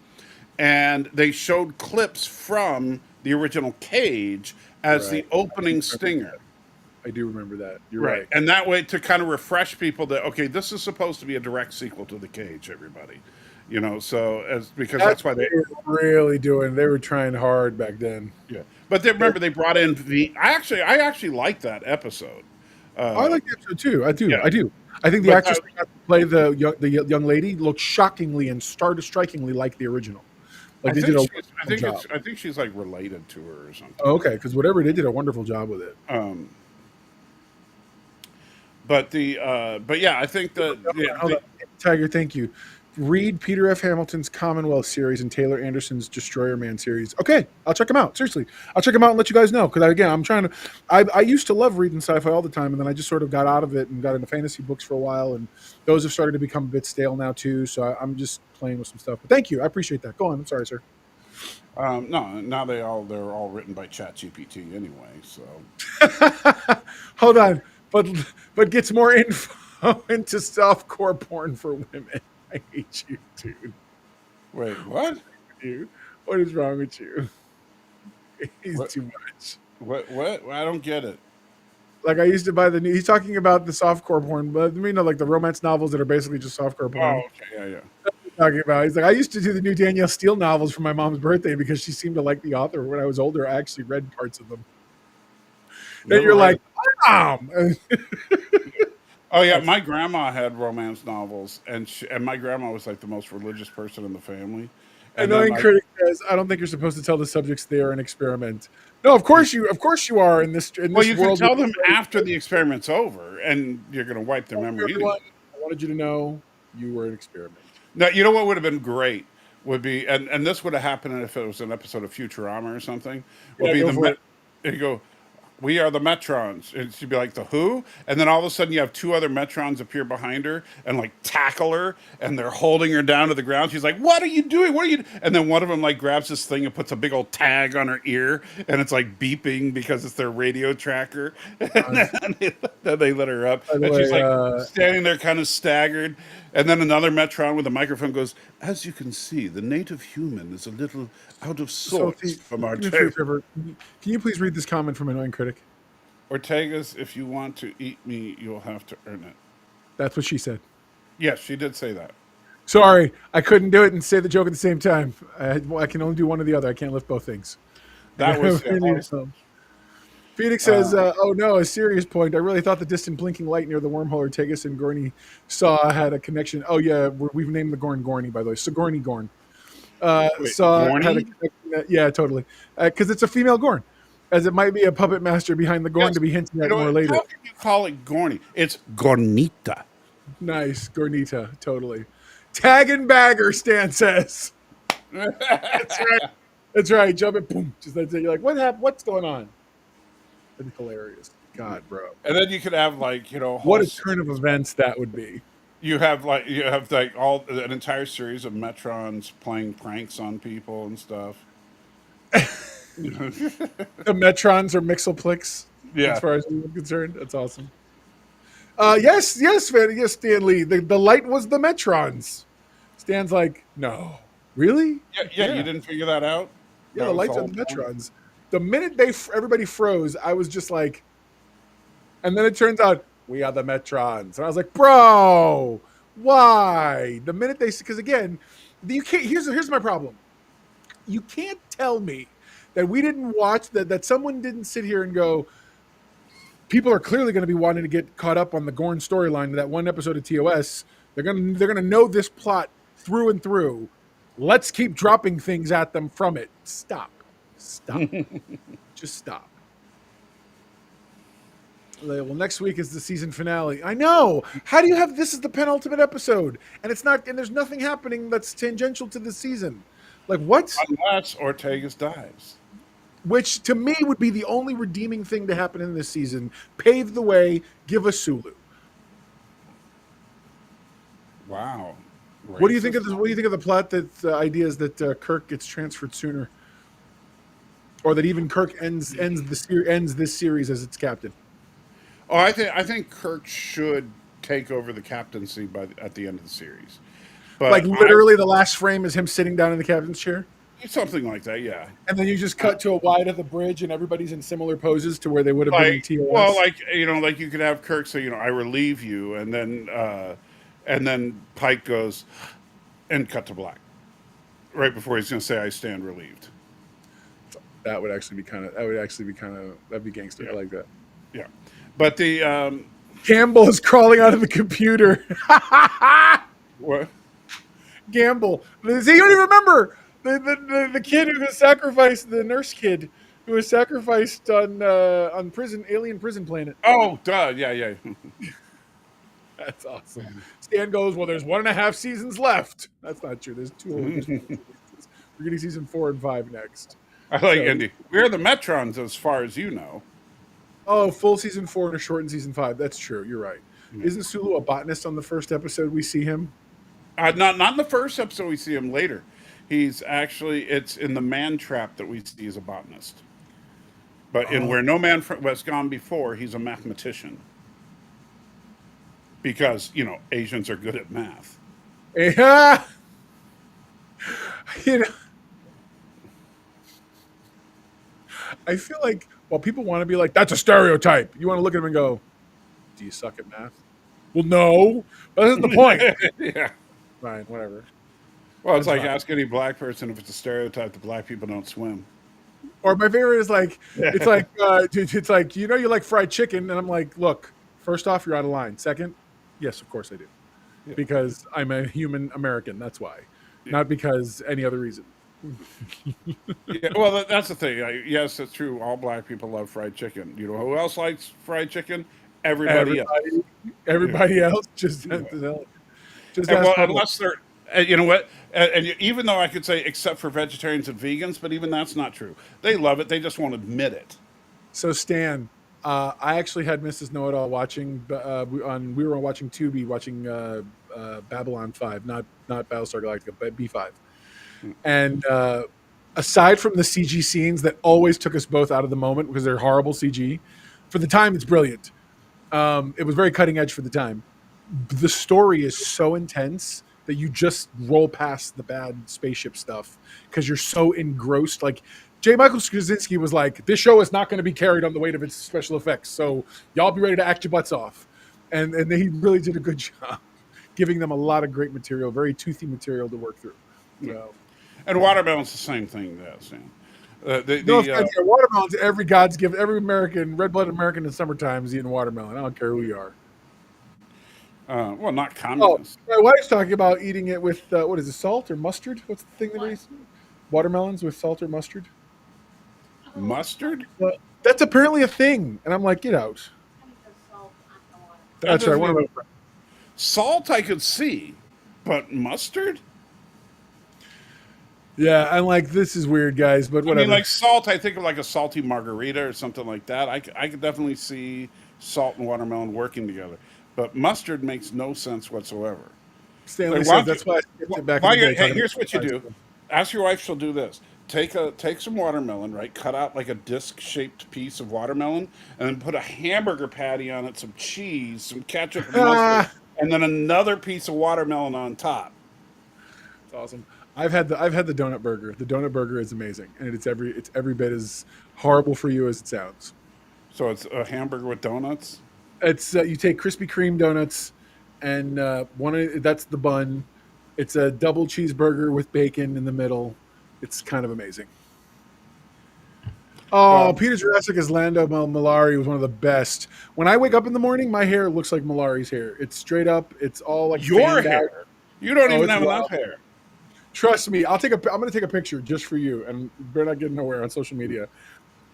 and they showed clips from the original Cage as the opening stinger. I do remember that. You're right. And that way to kind of refresh people that, okay, this is supposed to be a direct sequel to The Cage, everybody. Because that's why they were really doing. They were trying hard back then. Yeah, but remember they brought in I actually liked that episode. I like the episode too. I do. Yeah. I do. I think the actress that got to play the young lady looked shockingly and strikingly like the original. Like I think she's like related to her or something. Oh, okay, because whatever they did a wonderful job with it. But yeah, I think Tiger, thank you. read Peter F. Hamilton's Commonwealth series and Taylor Anderson's Destroyer Man series. Okay, I'll check them out. Seriously, I'll check them out and let you guys know. Because again, I'm trying to. I used to love reading sci-fi all the time, and then I just sort of got out of it and got into fantasy books for a while, and those have started to become a bit stale now too. So I'm just playing with some stuff. But thank you, I appreciate that. Go on. I'm sorry, sir. No, now they're all written by ChatGPT anyway. So Hold on, but gets more info into softcore porn for women. I hate you, dude. wait, what? Dude, what is wrong with you? He's What? too much. What? I don't get it. Like I used to buy the new. He's talking about the softcore porn, but like the romance novels that are basically just softcore porn. Oh, okay, yeah. Talking about. He's like, I used to do the new Danielle Steele novels for my mom's birthday because she seemed to like the author. When I was older, I actually read parts of them. Then Never you're read like, Mom. Oh yeah, my grandma had romance novels, and my grandma was like the most religious person in the family. And then Annoying critic says, I don't think you're supposed to tell the subjects they are an experiment. No, of course you are in this well, you can world. tell them after the experiment's over, and you're going to wipe their memory. Everyone, I wanted you to know you were an experiment. Now, you know what would have been great would be, and this would have happened if it was an episode of Futurama or something. Would Yeah, be go for it. you go, we are the Metrons. And she'd be like, the who? And then all of a sudden you have two other Metrons appear behind her and like tackle her, and they're holding her down to the ground. She's like, what are you doing? What are you? And then one of them like grabs this thing and puts a big old tag on her ear, and it's like beeping because it's their radio tracker. Then they let her up, By the and she's way, like standing there kind of staggered. And then another Metron with a microphone goes, as you can see, the native human is a little out of sorts from our do me a table. favor. Can you please read this comment from Annoying Critic? Ortega's, if you want to eat me, you'll have to earn it. That's what she said. Yes, she did say that. Sorry, I couldn't do it and say the joke at the same time. I can only do one or the other. I can't lift both things. That was Phoenix says, oh no, a serious point. I really thought the distant blinking light near the wormhole Ortegas and Gorney saw had a connection. Oh yeah, we've named the Gorn Gorney, by the way. Sigourney Gorn. Wait, Saw had a Gorney? connection. Yeah, totally. Because it's a female Gorn. As it might be a puppet master behind the Gorn Yes. to be hinting at You know more what? later. How can you call it Gorney? It's Gornita. Nice. Gornita, totally. Tag and bagger, Stan says. That's right. That's right. Jump it, boom. Just that's it. You're like, what happened? What's going on? That'd be hilarious. God, bro. And then you could have like, What a turn of events that would be. you have like an entire series of Metrons playing pranks on people and stuff. The Metrons are Mixelplix, Yeah. as far as I'm concerned. That's awesome. Yes, Stan Lee. The light was the Metrons. Stan's like, no. Really? Yeah, you didn't figure that out? Yeah, That the was lights the are the whole point? Metrons. The minute everybody froze, I was just like, and then it turns out we are the Metrons, and I was like, bro, why? The minute because again, you can't. Here's my problem. You can't tell me that we didn't watch that someone didn't sit here and go. People are clearly going to be wanting to get caught up on the Gorn storyline. That one episode of TOS, they're gonna know this plot through and through. Let's keep dropping things at them from it. Stop. Just stop. Well, next week is the season finale. I know. How do you have this is the penultimate episode, and it's not, and there's nothing happening that's tangential to the season? Like what? Unless Ortegas dies. Which to me would be the only redeeming thing to happen in this season. Pave the way. Give us Sulu. Wow. What do you think of this? What do you think of the plot? That ideas that Kirk gets transferred sooner, or that even Kirk ends this series as its captain? Oh, I think Kirk should take over the captaincy at the end of the series. But Like literally, the last frame is him sitting down in the captain's chair, something like that, yeah. and then you just cut to a wide of the bridge, and everybody's in similar poses to where they would have been in Like, TOS. well, like you could have Kirk say, I relieve you, and then Pike goes and cut to black right before he's going to say, "I stand relieved." that would actually be kind of. That'd be gangster. Yeah. I like that. Yeah, but the Gamble is crawling out of the computer. what? Gamble. See, you don't even remember the kid who was sacrificed, the nurse kid who was sacrificed on alien prison planet. Oh, duh, yeah. That's awesome. Stan goes, well, there's 1.5 seasons left. That's not true. There's 2 whole seasons. We're getting season 4 and 5 next. I like So- Indy. We're the Metrons, as far as you know. Oh, full season 4 and a shortened season 5. That's true. You're right. Isn't Sulu a botanist on the first episode we see him? Not in the first episode. We see him later. He's actually, it's in the Man Trap that we see as a botanist. But in Where No Man Was Gone Before, he's a mathematician. Because, Asians are good at math. Yeah. You know, I feel like, well, people want to be like, that's a stereotype. You want to look at him and go, do you suck at math? Well, no. But that's the point. Yeah. Fine, whatever. Well, it's That's like fine. ask any black person if it's a stereotype that black people don't swim. Or my favorite is like, it's like, you like fried chicken. And I'm like, look, first off, you're out of line. Second, yes, of course I do. Yeah. Because I'm a human American. That's why. Not because any other reason. Yeah, well, that's the thing. Yes, it's true. All black people love fried chicken. You know who else likes fried chicken? Everybody else. Everybody else just Yeah. just And, ask well, Pablo. unless they're, you know what? Even though I could say except for vegetarians and vegans, but even that's not true. They love it. They just won't admit it. So Stan, I actually had Mrs. Know-It-All watching. We were watching Tubi, watching Babylon 5, not Battlestar Galactica, but B5. And aside from the CG scenes that always took us both out of the moment because they're horrible CG, for the time it's brilliant. It was very cutting edge for the time. The story is so intense that you just roll past the bad spaceship stuff because you're so engrossed. Like J. Michael Straczynski was like, this show is not going to be carried on the weight of its special effects, so y'all be ready to act your butts off. And he really did a good job giving them a lot of great material, very toothy material to work through. So, And watermelon's the same thing, Sam. no offense, watermelons. Every American, red-blooded American in summertime is eating watermelon. I don't care who you are. Well, not Oh, communists. my wife's talking about eating it with what is it, salt or mustard? What's the thing that they eat? Watermelons with salt or mustard? Mustard? That's apparently a thing, and I'm like, get out. That's right. doesn't One of even- those. Salt I could see, but mustard? Yeah, I'm like, this is weird, guys, but I whatever. mean, like salt, I think of like a salty margarita or something like that. I could definitely see salt and watermelon working together. But mustard makes no sense whatsoever. Stanley Like, says that's why I skipped it back in the day. Hey, talking here's about what you do. fries. Ask your wife, she'll do this. Take some watermelon, right? Cut out like a disc-shaped piece of watermelon, and then put a hamburger patty on it, some cheese, some ketchup, and mustard, and then another piece of watermelon on top. It's awesome. I've had the donut burger. The donut burger is amazing, and it's every bit as horrible for you as it sounds. So it's a hamburger with donuts. It's you take Krispy Kreme donuts, and that's the bun. It's a double cheeseburger with bacon in the middle. It's kind of amazing. Oh, Peter Jurassic as Lando Malari was one of the best. When I wake up in the morning, my hair looks like Malari's hair. It's straight up. It's all like Your fanned hair. out. You don't even it's have wild. enough hair. Trust me, I'm going to take a picture just for you, and we're not getting nowhere on social media.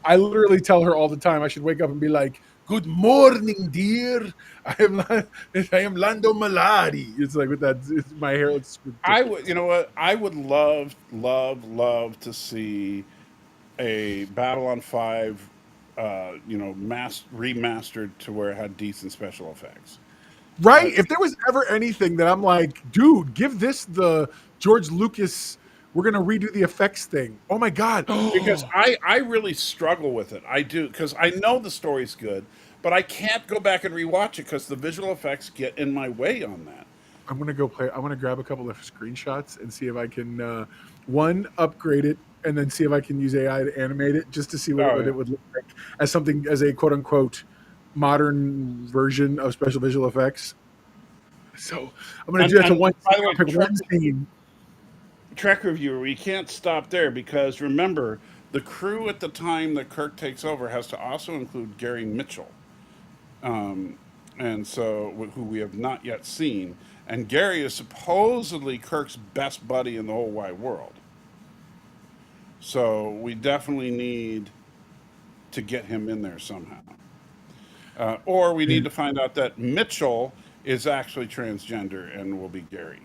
I literally tell her all the time I should wake up and be like, "Good morning, dear. I am Lando Malari." It's like with that, my hair looks. I would, you know what? I would love to see a Babylon 5, remastered to where it had decent special effects. Right? If there was ever anything that I'm like, dude, give this the George Lucas, we're going to redo the effects thing. Oh my God. Because I really struggle with it. I do, because I know the story's good, but I can't go back and rewatch it because the visual effects get in my way on that. I'm going to go play. I want to grab a couple of screenshots and see if I can, upgrade it and then see if I can use AI to animate it just to see what it would look like as a quote unquote modern version of special visual effects. So I'm going to do that to one. By the way, pick one scene. Trek reviewer, we can't stop there because remember, the crew at the time that Kirk takes over has to also include Gary Mitchell, and so who we have not yet seen. And Gary is supposedly Kirk's best buddy in the whole wide world. So we definitely need to get him in there somehow. Or we need to find out that Mitchell is actually transgender and will be Gary.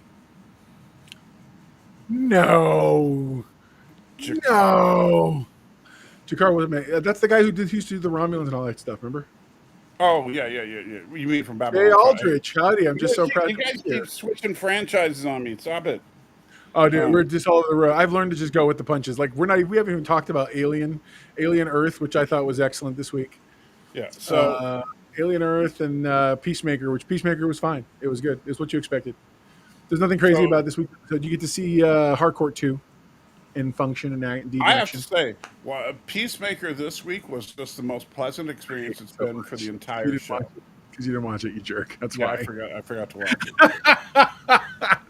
No, Jakar. no. Jakar was that's the guy who used to do the Romulans and all that stuff. Remember? Oh yeah. You mean from Jay Babylon 5? Aldrich, howdy! I'm just so proud You to be guys here. keep switching franchises on me. Stop it. Oh, dude, Um, we're just all over the road. I've learned to just go with the punches. Like we haven't even talked about Alien Earth, which I thought was excellent this week. yeah. So Uh, Alien Earth and Peacemaker, which Peacemaker was fine. It was good. It's what you expected. There's nothing crazy so about this week. So you get to see Hardcore 2 in function and indeed I in have to action. say, well, Peacemaker this week was just the most pleasant experience it's been for the entire show. Because you didn't watch it, you jerk. That's Yeah, why. I forgot to watch it.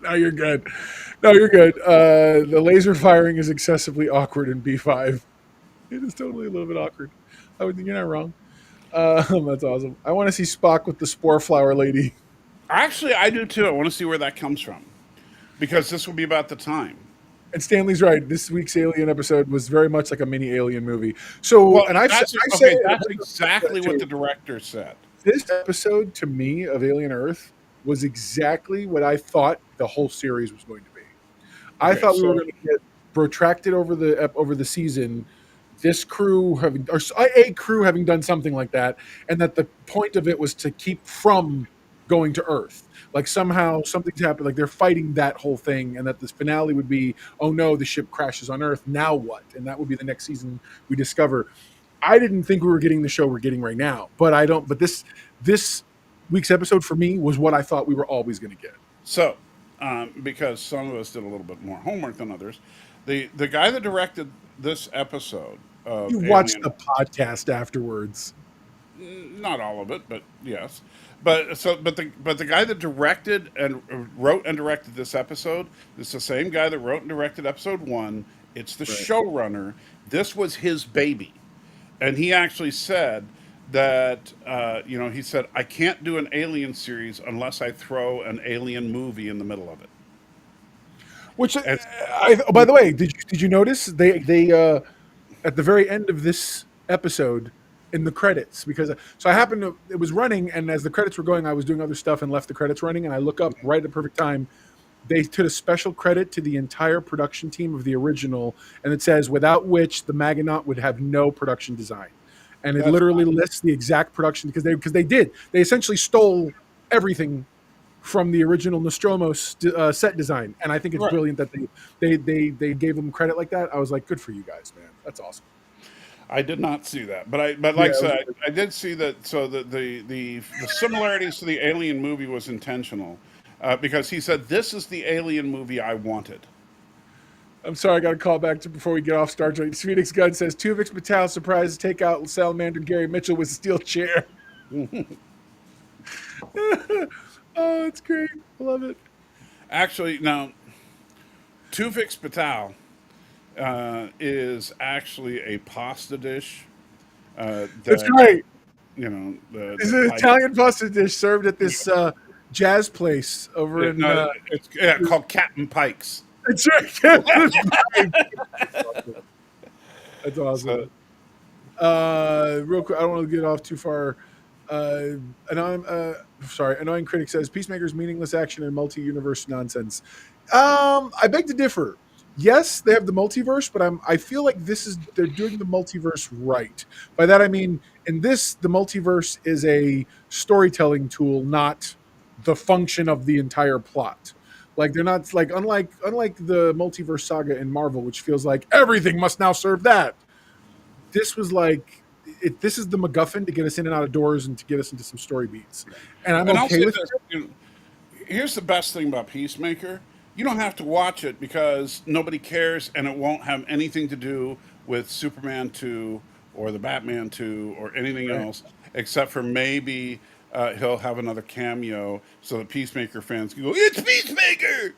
No, you're good. No, you're good. The laser firing is excessively awkward in B5. It is totally a little bit awkward. You're not wrong. That's awesome. I want to see Spock with the spore flower lady. Actually, I do too. I want to see where that comes from because this will be about the time. And Stanley's right. This week's Alien episode was very much like a mini Alien movie. So, Well, and I that's say okay. That's exactly what the director said. this episode to me of Alien Earth was exactly what I thought the whole series was going to be. I Okay, thought we were so going to get protracted over the season. This crew having, or a crew having done something like that, and that the point of it was to keep from going to Earth. Like somehow something's happened, like they're fighting that whole thing, and that this finale would be, oh no, the ship crashes on Earth. Now what? And that would be the next season we discover. I didn't think we were getting the show we're getting right now, but I don't. But this week's episode for me was what I thought we were always going to get. so because some of us did a little bit more homework than others, the guy that directed this episode of You watched Alien, the podcast afterwards. not all of it, but yes, but the guy that directed and wrote and directed this episode is the same guy that wrote and directed episode 1. It's the Right. showrunner. This was his baby, and he actually said that he said I can't do an Alien series unless I throw an Alien movie in the middle of it. Which, And by the way, did you notice they at the very end of this episode in the credits, because so I happened to, it was running, and as the credits were going, I was doing other stuff and left the credits running, and I look up right at the perfect time. They did a special credit to the entire production team of the original, and it says without which the Maganaut would have no production design, and it that's literally lists the exact production because they essentially stole everything from the original Nostromo set design, and I think it's right. brilliant that they gave them credit like that. I was like, good for you guys, man. That's awesome. I did not see that, but Yeah, like I said, I did see that. So the similarities to the Alien movie was intentional, because he said this is the Alien movie I wanted. I'm sorry, I got to call back to before we get off Star Trek. Phoenix Gunn says Tuvix Batal surprise take out Salamander Gary Mitchell with a steel chair. Oh, it's great. I love it. Actually, now Tuvix Patel is actually a pasta dish That's that right. It's that an Pike. Italian pasta dish served at this jazz place over in. No, it's called Captain Pike's. That's right. That's awesome. Real quick, I don't want to get off too far. Annoying critic says Peacemaker's meaningless action and multi-universe nonsense. I beg to differ. Yes, they have the multiverse, but I feel like they're doing the multiverse right. By that I mean, in this, the multiverse is a storytelling tool, not the function of the entire plot. Like they're not like unlike the multiverse saga in Marvel, which feels like everything must now serve that. This was like this is the MacGuffin to get us in and out of doors and to get us into some story beats, and I'm And I'll okay say with this: it. here's the best thing about Peacemaker. You don't have to watch it because nobody cares, and it won't have anything to do with Superman 2 or the Batman 2 or anything Right. else, except for maybe he'll have another cameo so that Peacemaker fans can go, "It's Peacemaker!"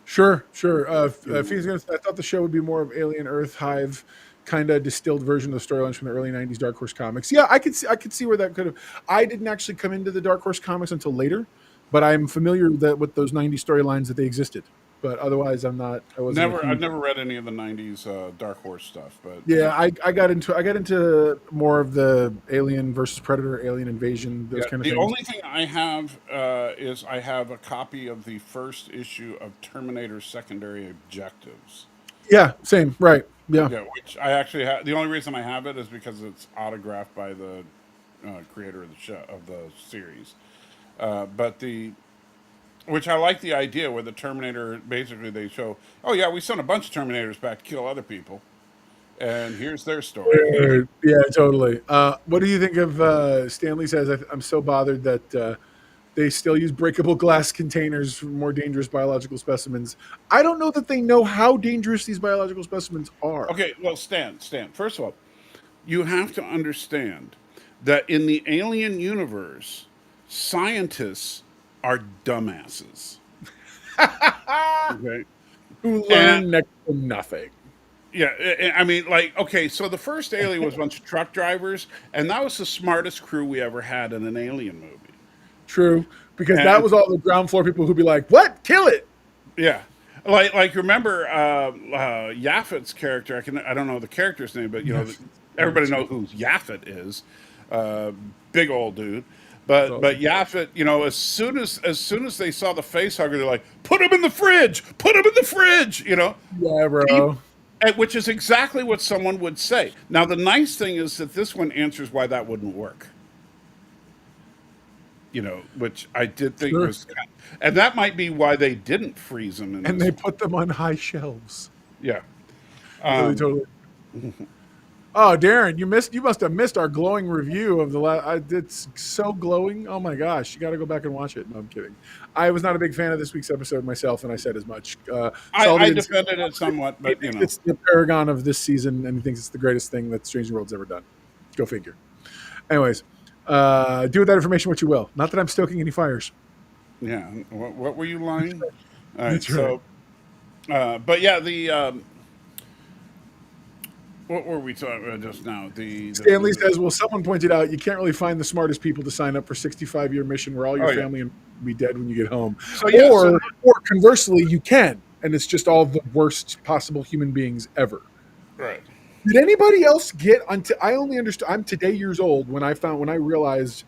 Sure. I thought the show would be more of Alien Earth Hive, kind of distilled version of the storylines from the early '90s Dark Horse comics. Yeah, I could see where that could have. I didn't actually come into the Dark Horse comics until later, but I'm familiar with those '90s storylines that they existed. But otherwise, I'm not. I wasn't a Never, I've huge. never read any of the '90s Dark Horse stuff, but Yeah, I got into more of the Alien versus Predator, Alien Invasion, those yeah. kind of The things. only thing I have is I have a copy of the first issue of Terminator Secondary Objectives. Yeah, same. Right. Yeah. Yeah, which I actually have. The only reason I have it is because it's autographed by the creator of the show of the series. But the which I like the idea where the Terminator basically they show, oh yeah, we sent a bunch of Terminators back to kill other people, and here's their story. Yeah, totally. What do you think of Stanley says? I'm so bothered that they still use breakable glass containers for more dangerous biological specimens. I don't know that they know how dangerous these biological specimens are. Okay, well, Stan. First of all, you have to understand that in the alien universe, scientists are dumbasses. Okay, Who and learn next to nothing. yeah, I mean, like, okay, so the first Alien was a bunch of truck drivers, and that was the smartest crew we ever had in an Alien movie. True, because that And was all the ground floor people who'd be like, "What? Kill it!" yeah, like remember Yaphet's character? I don't know the character's name, but everybody knows who Yaphet is. Uh, Big old dude. But So, Yaphet, as soon as they saw the face hugger, they're like, put him in the fridge, put him in the fridge. yeah, He- bro. which is exactly what someone would say. Now the nice thing is that this one answers why that wouldn't work. Which I did think Sure. was, and that might be why they didn't freeze him in And this. they put them on high shelves. Yeah. Really, totally. Oh, Darren, you must have missed our glowing review of the last. It's so glowing. Oh my gosh, you got to go back and watch it. No, I'm kidding. I was not a big fan of this week's episode myself, and I said as much. Salty I didn't say defended it somewhat, he but thinks it's the paragon of this season, and he thinks it's the greatest thing that Strange New World's ever done. Go figure. Anyways, do with that information what you will. Not that I'm stoking any fires. yeah. What were you lying? All right. That's right. So, but yeah, what were we talking about just now? Stanley says, well, someone pointed out you can't really find the smartest people to sign up for 65-year mission where all your Oh, yeah. family will be dead when you get home. So, yeah, Or conversely, you can, and it's just all the worst possible human beings ever. right. Did anybody else get onto? I only understood. I'm today years old when I realized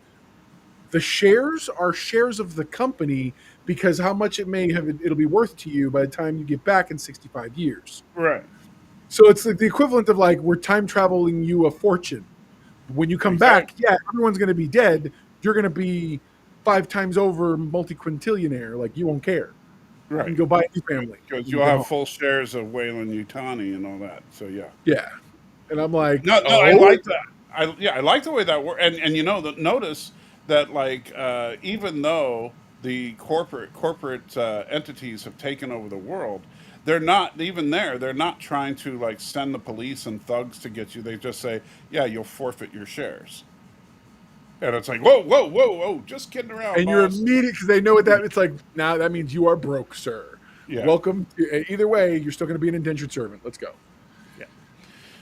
the shares are shares of the company because how much it'll be worth to you by the time you get back in 65 years. Right. So it's like the equivalent of like we're time traveling you a fortune. When you come back, yeah, everyone's going to be dead. You're going to be 5 times over multi-quintillionaire. Like you won't care. You Right. can go buy a new family. Because You you'll go have home. full shares of Wayland Utani and all that. So yeah. Yeah. And I'm like, No, oh, I like that. I like the way that works. And notice that like even though the corporate entities have taken over the world, they're not even there. They're not trying to like send the police and thugs to get you. They just say, yeah, you'll forfeit your shares. And it's like, whoa, just kidding around, and you're boss. immediate because they know what that it's like. Now that means you are broke, sir. Yeah. Welcome. Either way, you're still going to be an indentured servant. Let's go. Yeah.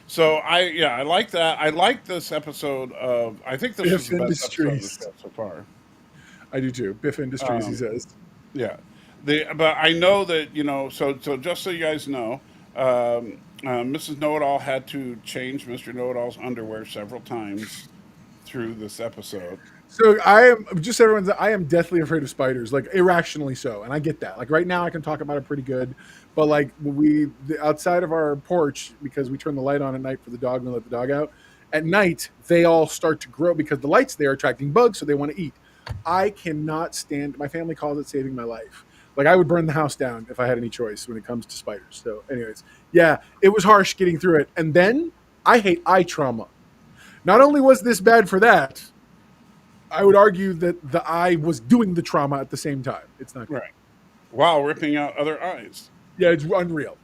So I like that. I like this episode of. I think this Biff is the best episode of the Industries. show so far. I do too. Biff Industries, he Um, says. Yeah, but I know that So just so you guys know, Mrs. Know-It-All had to change Mr. Know-It-All's underwear several times through this episode. So I am just everyone's. I am deathly afraid of spiders, like irrationally so, and I get that. Like right now, I can talk about it pretty good, but like outside of our porch because we turn the light on at night for the dog and we let the dog out. At night, they all start to grow because the lights there are attracting bugs, so they want to eat. I cannot stand. My family calls it saving my life. Like I would burn the house down if I had any choice when it comes to spiders. So, anyways, yeah, it was harsh getting through it. And then I hate eye trauma. Not only was this bad for that, I would argue that the eye was doing the trauma at the same time. It's not good. Right. While ripping out other eyes. Yeah, it's unreal.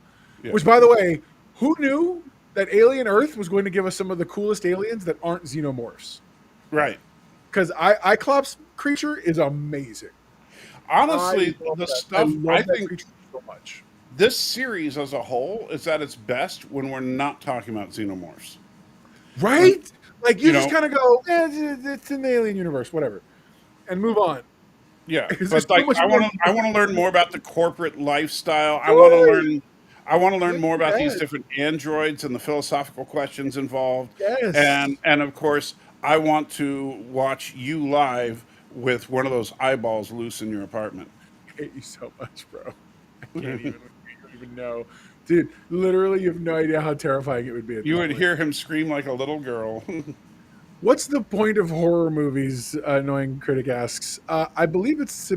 Yeah. Which, by the way, who knew that Alien Earth was going to give us some of the coolest aliens that aren't xenomorphs? Right. Because Cyclops creature is amazing. Honestly, I love the that. stuff I that think creature so much. this series as a whole is at its best when we're not talking about xenomorphs. Right? Like you You just know- kind of go, it's in the Alien universe, whatever, and move on. Yeah, Because there's but so like much I more. want to I want to learn more about the corporate lifestyle. Right. I want to learn Give more me about these that. different androids and the philosophical questions involved. Yes. And of course, I want to watch you live with one of those eyeballs loose in your apartment. I hate you so much, bro. I can't even. You don't even know, dude. Literally, you have no idea how terrifying it would be at You this would point. hear him scream like a little girl. What's the point of horror movies? Annoying critic asks. I believe it's to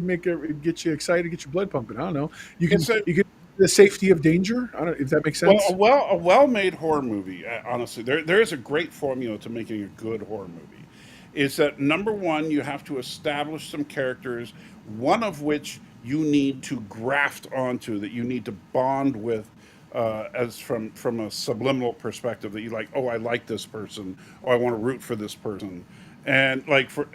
get you excited, get your blood pumping. I don't know. It's a You can the safety of danger. I don't if that makes sense. a well-made horror movie. Honestly, there is a great formula to making a good horror movie. Is that number one? You have to establish some characters, one of which you need to graft onto, that you need to bond with, as from a subliminal perspective. That you like, oh, I like this person, or I want to root for this person, and like for